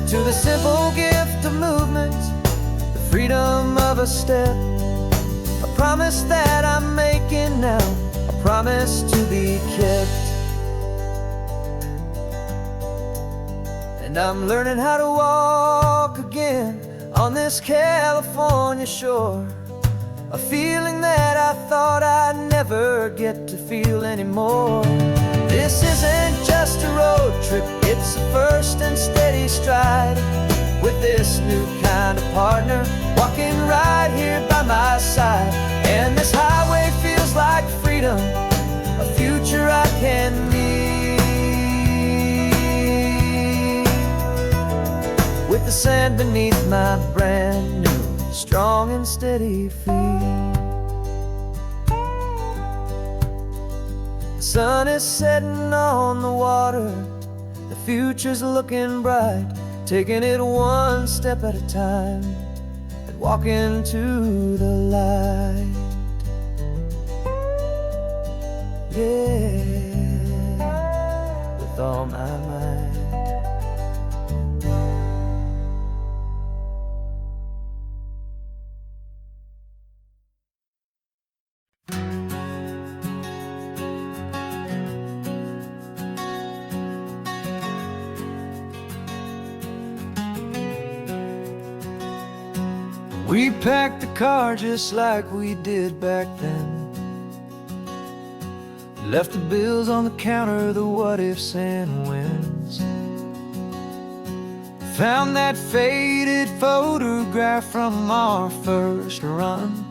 to the simple gift of movement, the freedom of a step, a promise that I'm making now, a promise to be kept. And I'm learning how to walk again on this California shore, a feeling that I thought I'd never get to feel anymore. This isn't just a road trip, it's a first and steady stride, with this new kind of partner walking right here by my side. And this highway feels like freedom, a future I can meet, with the sand beneath my brand new strong and steady feet. The sun is setting on the water, the future's looking bright, taking it one step at a time and walking to the light. Yeah, with all my might. We packed the car just like we did back then, left the bills on the counter, the what ifs and whens. Found that faded photograph from our first run,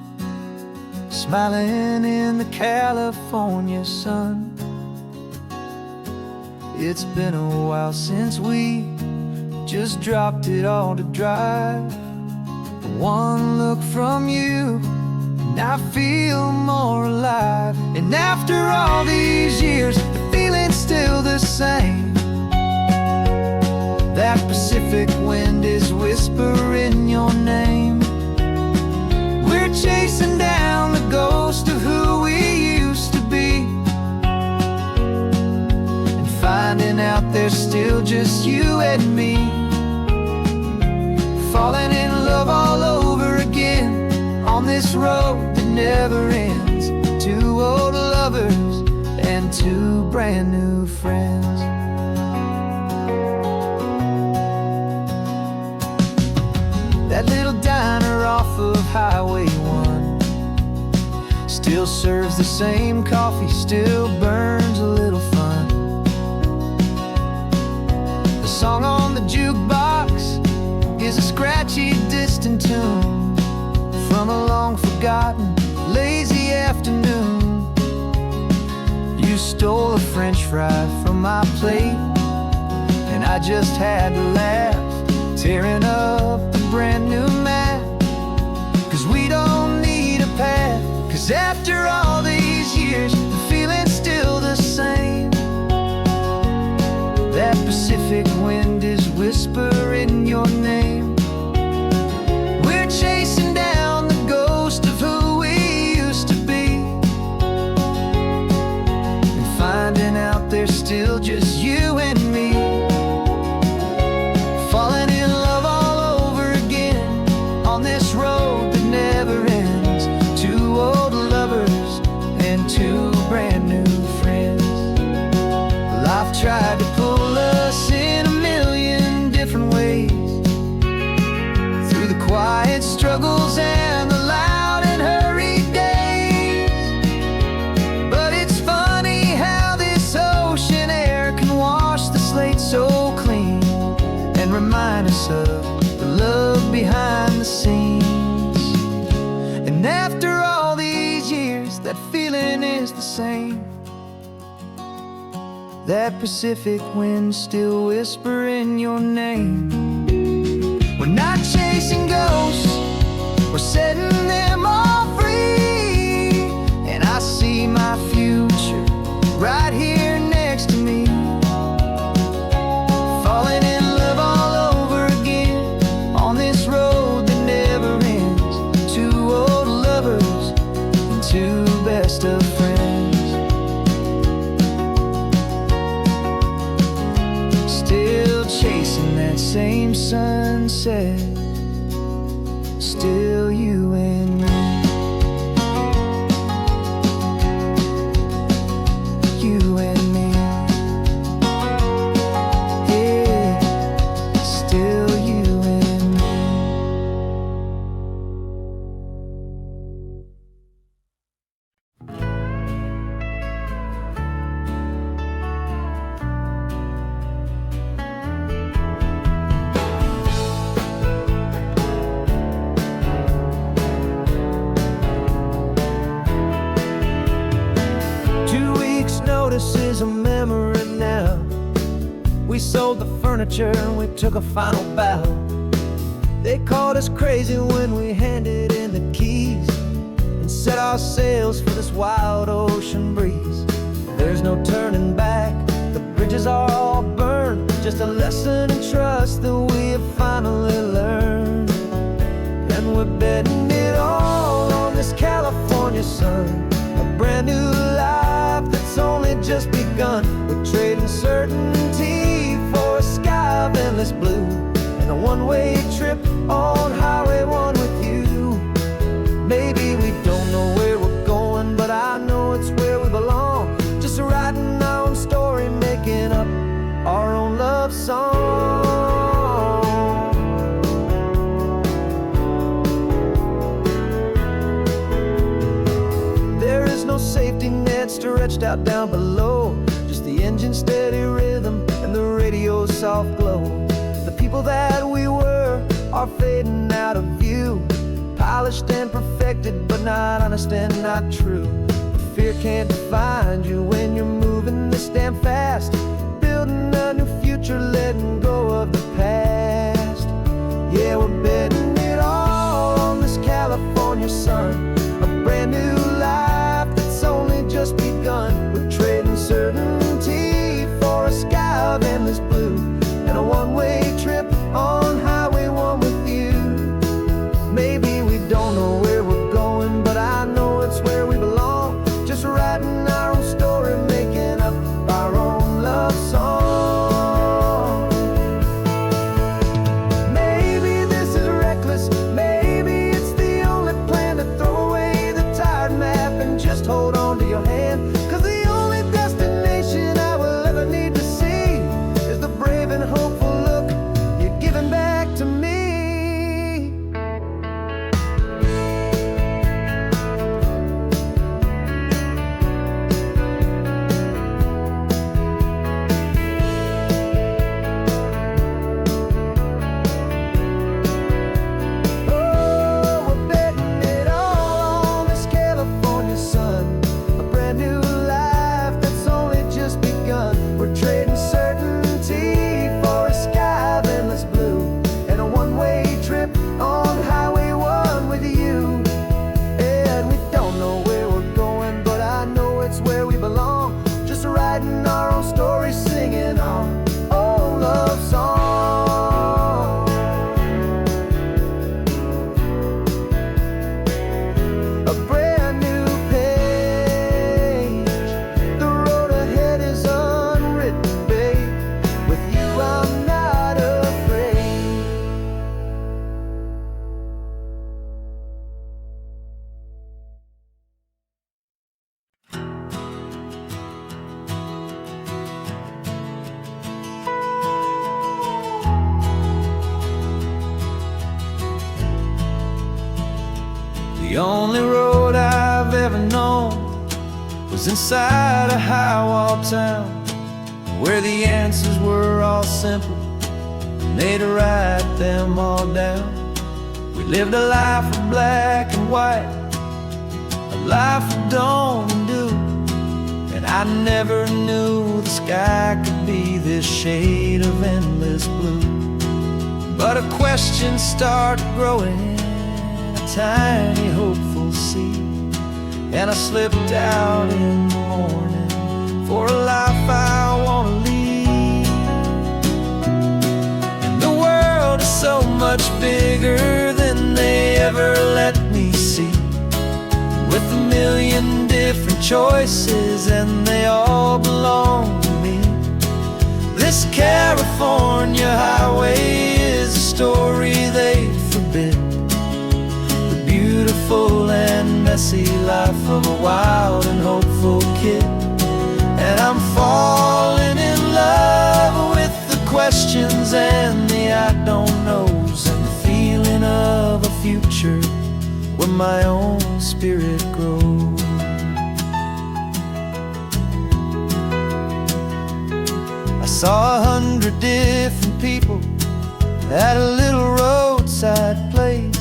smiling in the California sun. It's been a while since we just dropped it all to drive. One look from you and I feel more alive. And after all these years, the feeling's still the same. That Pacific wind is whispering your name. We're chasing down the ghost of who we used to be, and finding out there's still just you and me. Falling in love all over again on this road that never ends. Two old lovers and two brand new friends. That little diner off of Highway 1 still serves the same coffee, still burns a little fun. The song on the jukebox is a scratchy, distant tune from a long forgotten, lazy afternoon. You stole a French fry from my plate, and I just had to laugh, tearing up the brand new map. Cause we don't need a path, cause after all these years, the feeling's still the same. That Pacific wind is whispering your name. We're chasing down the ghost of who we used to be, and finding out there's still just you and me. Falling in love all over again on this road that never ends. Two old lovers and two brand new friends. Life tried to pull us in a million different ways, through the quiet struggles and the loud and hurried days. But it's funny how this ocean air can wash the slate so clean, and remind us of the love behind the scenes. And after all these years, that feeling is the same. That Pacific wind still whispering your name. We're not chasing ghosts, we're setting them all free. And I see my future right here next to me. Falling in love all over again on this road that never ends. Two old lovers and two best of friends. Still chasing that same sunset still you and me. You and me. Yeah, still you and me. 2 weeks' notice is a memory now. We sold the furniture and we took a final bow. They called us crazy when we handed in the keys and set our sails for this wild ocean breeze. There's no turning back, the bridges are all burned. Just a lesson in trust that we have finally learned. And we're betting it all on this California sun, a brand new life that's only just begun. We're trading certainty for a sky of endless blue and a one-way trip on Highway 1 with you. Maybe we don't know where we're going, but I know it's where we belong. Just writing our own story, making up our own love song. There is no safety net stretched out down below, just the engine's steady rhythm and the radio's soft glow. The people that we were are fading out of view, polished and perfected, but not honest and not true. Fear can't find you when you're moving this damn fast, building a new future, letting go of the past. Yeah, we're betting it all on this California sun, a brand new life that's only just begun. We're trading certainty for a sky of endless blue and a one-way trip on Highway 1 with you. Maybe we don't know where we're going, but I know it's where we belong. Just writing our own story, making up our own love song. Maybe this is reckless, maybe it's the only plan to throw away the tired map and just hold on to your hand. 'Cause the only destination I will ever need to see is the brave and hopeful look you're giving back to me. The only road I've ever known was inside a high-wall town, where the answers were all simple and they'd write them all down. We lived a life of black and white, a life of dawn and dew, and I never knew the sky could be this shade of endless blue. But a question started growing, tiny hopeful seed, and I slipped out in the morning for a life I want to lead. And the world is so much bigger than they ever let me see, with a million different choices and they all belong to me. This California highway is a story they forbid, messy life of a wild and hopeful kid. And I'm falling in love with the questions and the I don't knows, and the feeling of a future where my own spirit grows. I saw 100 different people at a little roadside place,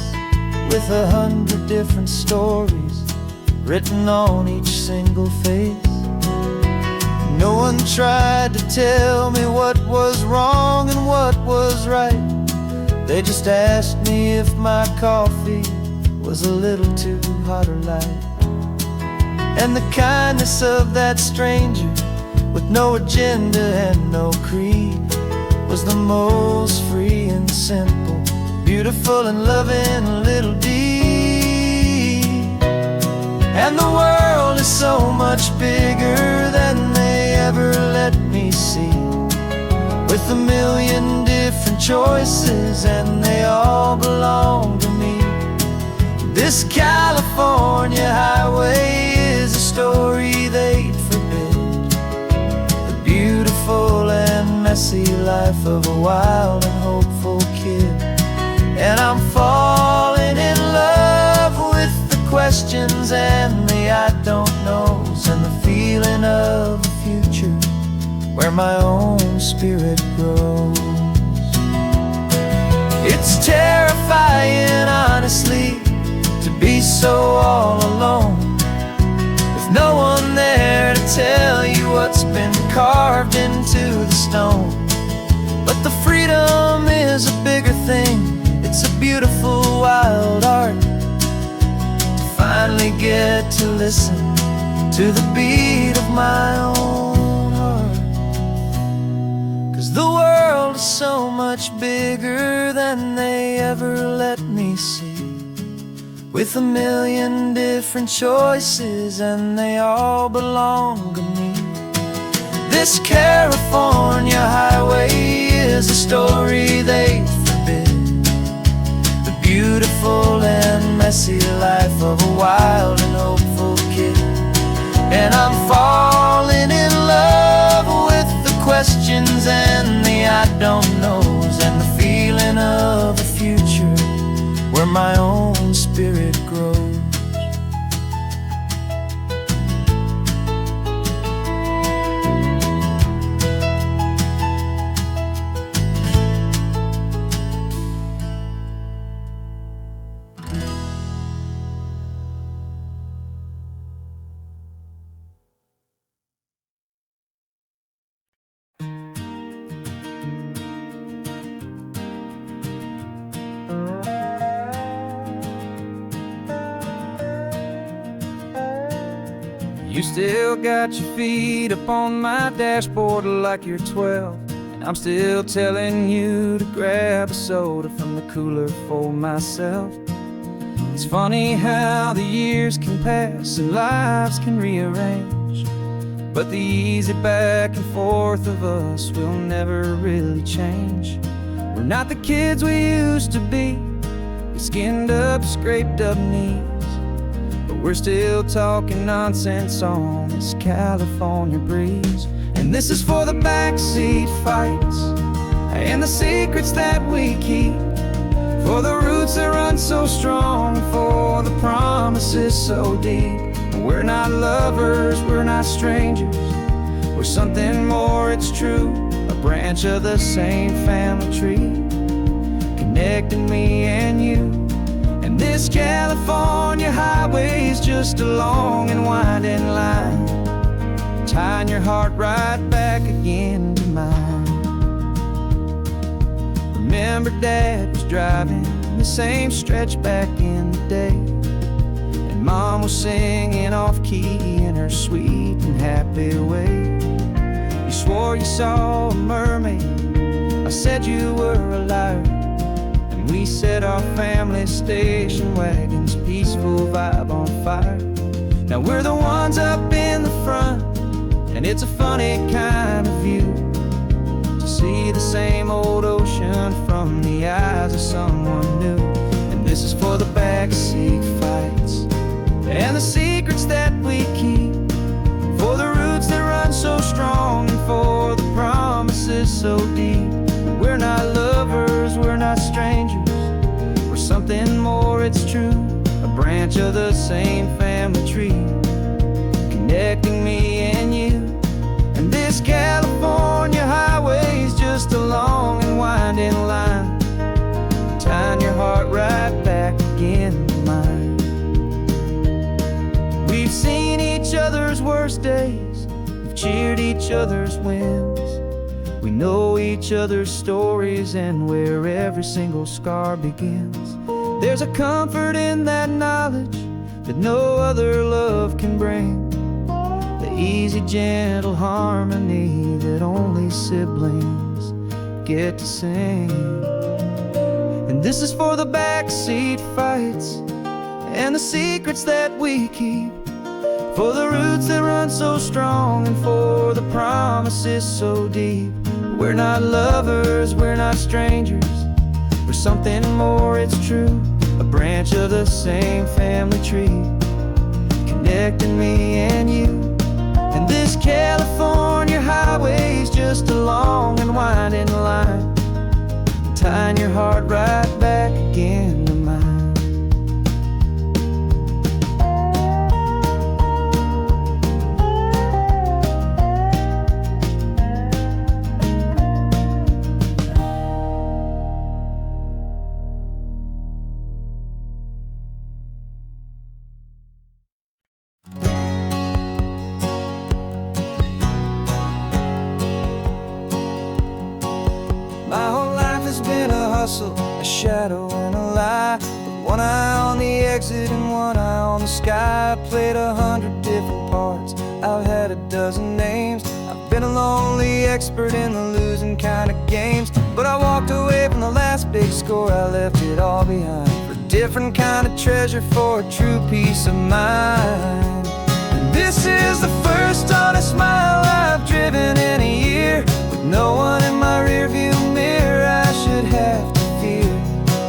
with 100 different stories written on each single face. No one tried to tell me what was wrong and what was right. They just asked me if my coffee was a little too hot or light. And the kindness of that stranger, with no agenda and no creed, was the most free and simple, beautiful and loving little deed. And the world is so much bigger than they ever let me see, with a million different choices and they all belong to me. This California highway is a story they'd forbid, the beautiful and messy life of a wild and hopeful kid. And I'm falling in love with the questions and the I don't knows, and the feeling of a future where my own spirit grows. It's terrifying, honestly, to be so all alone, with no one there to tell you what's been carved into the stone. But the freedom is a bigger thing. It's a beautiful wild art to finally get to listen to the beat of my own heart. 'Cause the world is so much bigger than they ever let me see, with a million different choices and they all belong to me. This California highway is a story they forbid, the beautiful and messy life of a wild and hopeful kid. And I'm falling in love with the questions and the I don't knows, and the feeling of a future where my own spirit grows. You still got your feet up on my dashboard like you're 12, and I'm still telling you to grab a soda from the cooler for myself. It's funny how the years can pass and lives can rearrange, but the easy back and forth of us will never really change. We're not the kids we used to be, with skinned up, scraped up knees, but we're still talking nonsense on this California breeze. And this is for the backseat fights and the secrets that we keep, for the roots that run so strong, for the promises so deep. We're not lovers, we're not strangers, we're something more, it's true. A branch of the same family tree, connecting me and you. And this California highway is just a long and winding line, tying your heart right back again to mine. Remember Dad was driving the same stretch back in the day, and Mom was singing off-key in her sweet and happy way. You swore you saw a mermaid, I said you were a liar, and we set our family station wagon's peaceful vibe on fire. Now we're the ones up in the front, and it's a funny kind of view to see the same old ocean from the eyes of someone new. And this is for the backseat fights and it's true, a branch of the same family tree, connecting me and you. And this California highway's just a long and winding line, tying your heart right back again to mine. We've seen each other's worst days, we've cheered each other's wins. We know each other's stories and where every single scar begins. There's a comfort in that knowledge that no other love can bring, the easy, gentle harmony that only siblings get to sing. And this is for the backseat fights and the secrets that we keep, for the roots that run so strong and for the promises so deep. We're not lovers, we're not strangers, we're something more, it's true, a branch of the same family tree, connecting me and you. And this California highway's just a long and winding line, tying your heart right back again to mine. My whole life has been a hustle, a shadow and a lie, with one eye on the exit and one eye on the sky. I played 100 different parts, I've had a dozen names. I've been a lonely expert in the losing kind of games, but I walked away from the last big score, I left it all behind, for a different kind of treasure, for a true peace of mind. And this is the first honest mile I've driven in a year, with no one in my rearview mirror I should have to fear.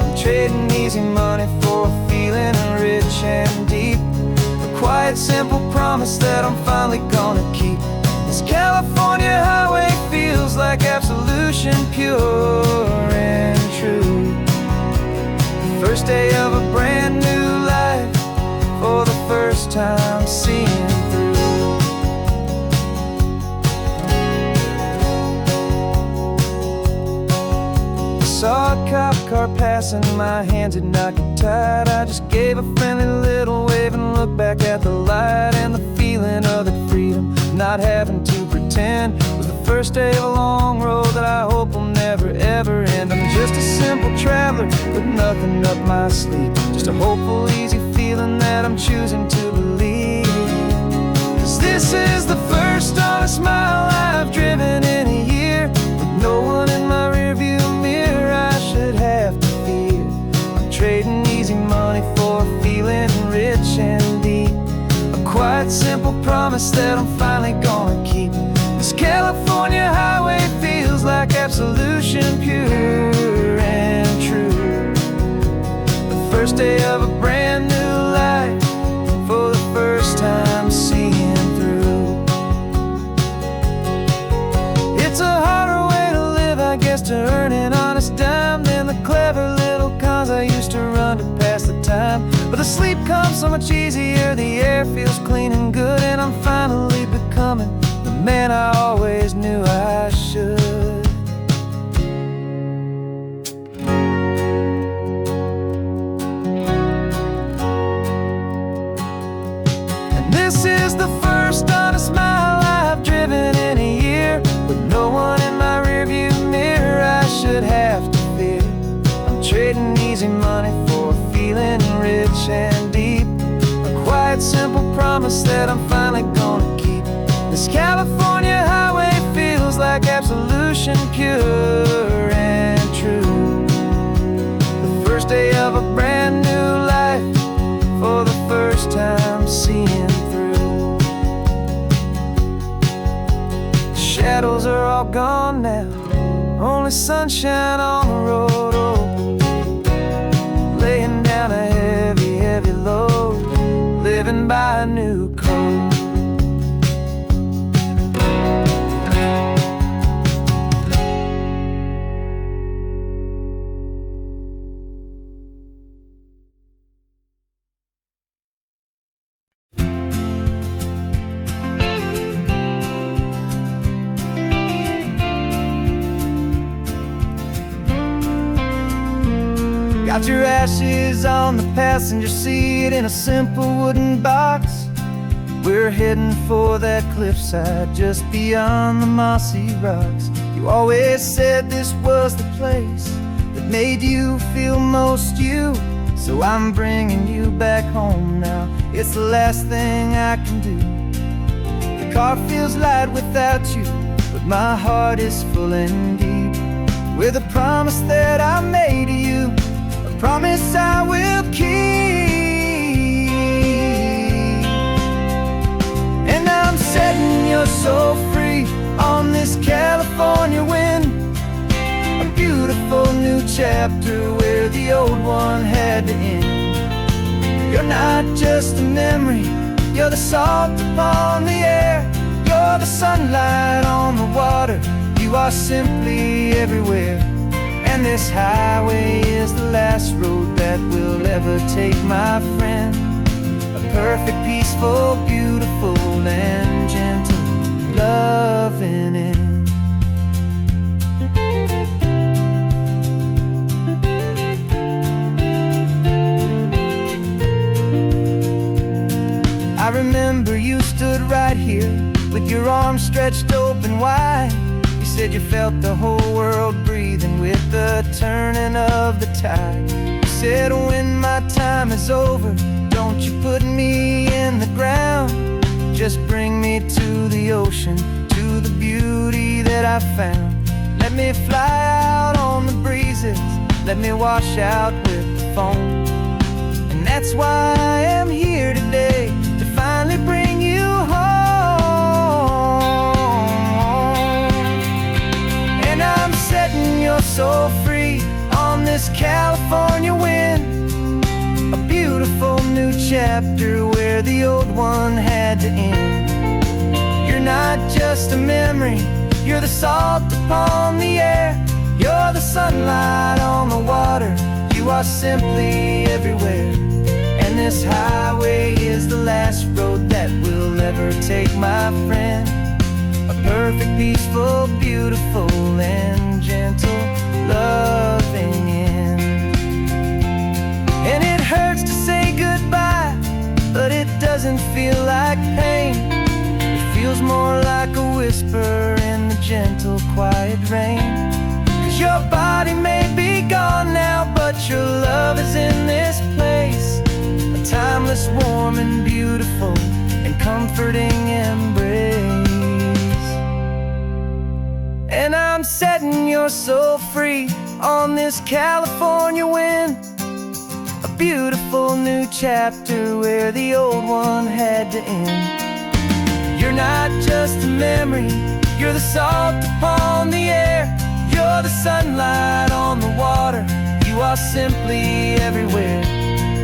I'm trading easy money for a feeling rich and deep, a quiet, simple promise that I'm finally gonna keep. This California highway feels like absolution, pure and true. The first day of a brand new life, for the first time seeing through. Saw a cop car passing, my hands had not got tied. I just gave a friendly little wave and looked back at the light, and the feeling of that freedom, not having to pretend, was the first day of a long road that I hope will never ever end. I'm just a simple traveler with nothing up my sleeve, just a hopeful, easy feeling that I'm choosing to believe. 'Cause this is the first honest mile I've driven in a year, with no one in my rearview mirror I should have to fear. I'm trading easy money for a feeling rich and deep, a quiet, simple promise that I'm finally gonna keep. This California highway feels like absolution, pure and true. The first day of a brand new life, for the first time seeing through. It's a harder way to live, I guess, to earn an honest dime than the clever little cons I used to run to pass the time. But the sleep comes so much easier, the air feels clean and good, and I'm finally becoming the man I always knew I should. And this is the first honest mile I've driven in a year, with no one in my rearview mirror I should have to fear. I'm trading easy money for a feeling rich and deep, a quiet, simple promise that I'm finally gonna keep. This California highway feels like absolution, pure and true. The first day of a brand new life, for the first time seeing through. The shadows are all gone now, only sunshine on the road. Oh, laying down a heavy, heavy load, living by a new code. Dropped your ashes on the passenger seat in a simple wooden box. We're heading for that cliffside just beyond the mossy rocks. You always said this was the place that made you feel most you. So I'm bringing you back home now. It's the last thing I can do. The car feels light without you, but my heart is full and deep with a promise that I made to you, a promise I will keep. And I'm setting your soul free on this California wind, a beautiful new chapter where the old one had to end. You're not just a memory, you're the salt upon the air, you're the sunlight on the water, you are simply everywhere. And this highway is the last road that we'll ever take, my friend. A perfect, peaceful, beautiful, and gentle loving end. I remember you stood right here with your arms stretched open wide. You said you felt the whole world breathing with the turning of the tide. You said, when my time is over, don't you put me in the ground, just bring me to the ocean, to the beauty that I found. Let me fly out on the breezes, let me wash out with the foam. And that's why I am here today, to finally bring you home. And I'm setting your soul free on this California wind, a beautiful new chapter where the old one had to end. You're not just a memory, you're the salt upon the air, you're the sunlight on the water, you are simply everywhere. And this highway is the last road that we'll ever take, my friend. A perfect, peaceful, beautiful, and gentle loving end. And it hurts to say goodbye, but it doesn't feel like pain. It feels more like a whisper in the gentle, quiet rain. 'Cause your body may be gone now, but your love is in this place, a timeless, warm, and beautiful, and comforting embrace. And I'm setting your soul free on this California wind, a beautiful new chapter where the old one had to end. You're not just a memory, you're the salt upon the air, you're the sunlight on the water, you are simply everywhere.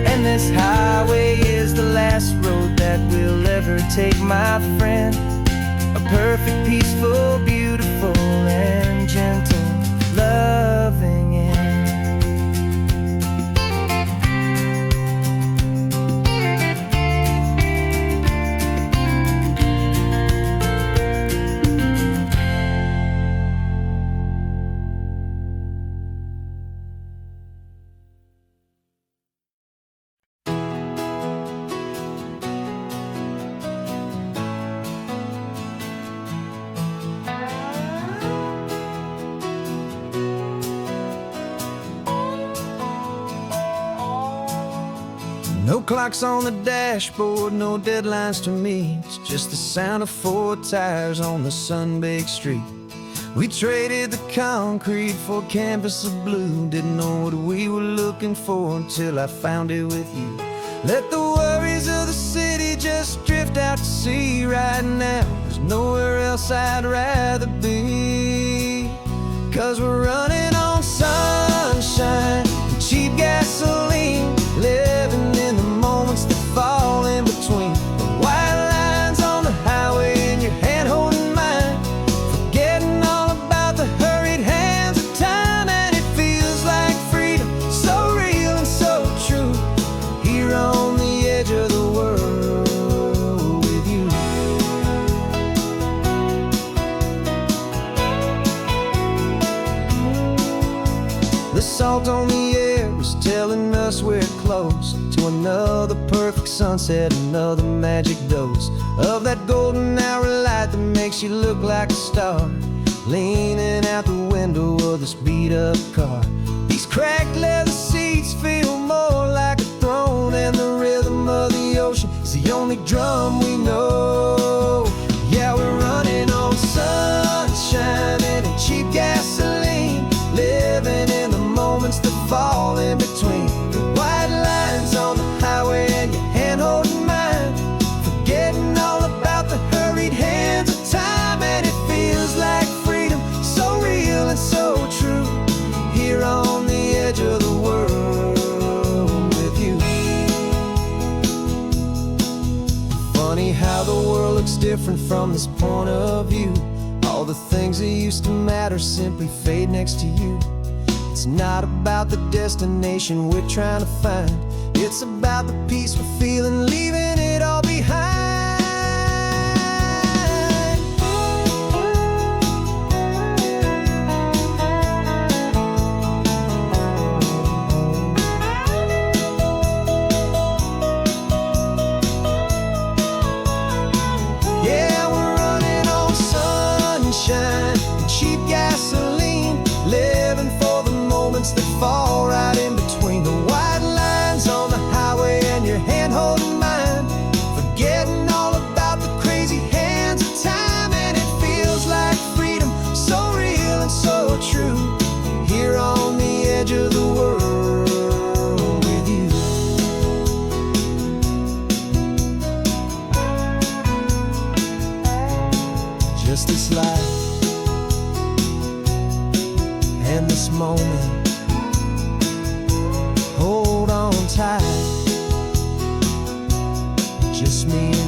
And this highway is the last road that we'll ever take, my friend. A perfect, peaceful, beautiful, and gentle loving end. No clocks on the dashboard, no deadlines to meet, just the sound of 4 tires on the sun-baked street. We traded the concrete for a canvas of blue, didn't know what we were looking for until I found it with you. Let the worries of the city just drift out to sea right now. There's nowhere else I'd rather be, 'cause we're running on sunshine and cheap gasoline, living in the moments that fall in between the white lines on the highway and your hand holding mine, forgetting all about the hurried hands of time. And it feels like freedom, so real and so true, here on the edge of the world with you. The salt on the air is telling us we're close to another perfect sunset, another magic dose of that golden hour light that makes you look like a star, leaning out the window of this beat-up car. These cracked leather seats feel more like a throne, and the rhythm of the ocean is the only drum we know. Yeah, we're running on sunshine and a cheap gasoline, living in the moments that fall in between the white lines on the highway and your hand holding mine, forgetting all about the hurried hands of time. And it feels like freedom, so real and so true, here on the edge of the world with you. Funny how the world looks different from this point of view. All the things that used to matter simply fade next to you. It's not about the destination we're trying to find, it's about the peace we're feeling, leaving it all behind. Yeah, we're running on sunshine and cheap gasoline, living for the moments that fall right in between the white lines on the highway and your hand holding mine, forgetting all about the crazy hands of time. And it feels like freedom, so real and so true, here on the edge of the world with you. Just this life and this moment, hold on tight, just me and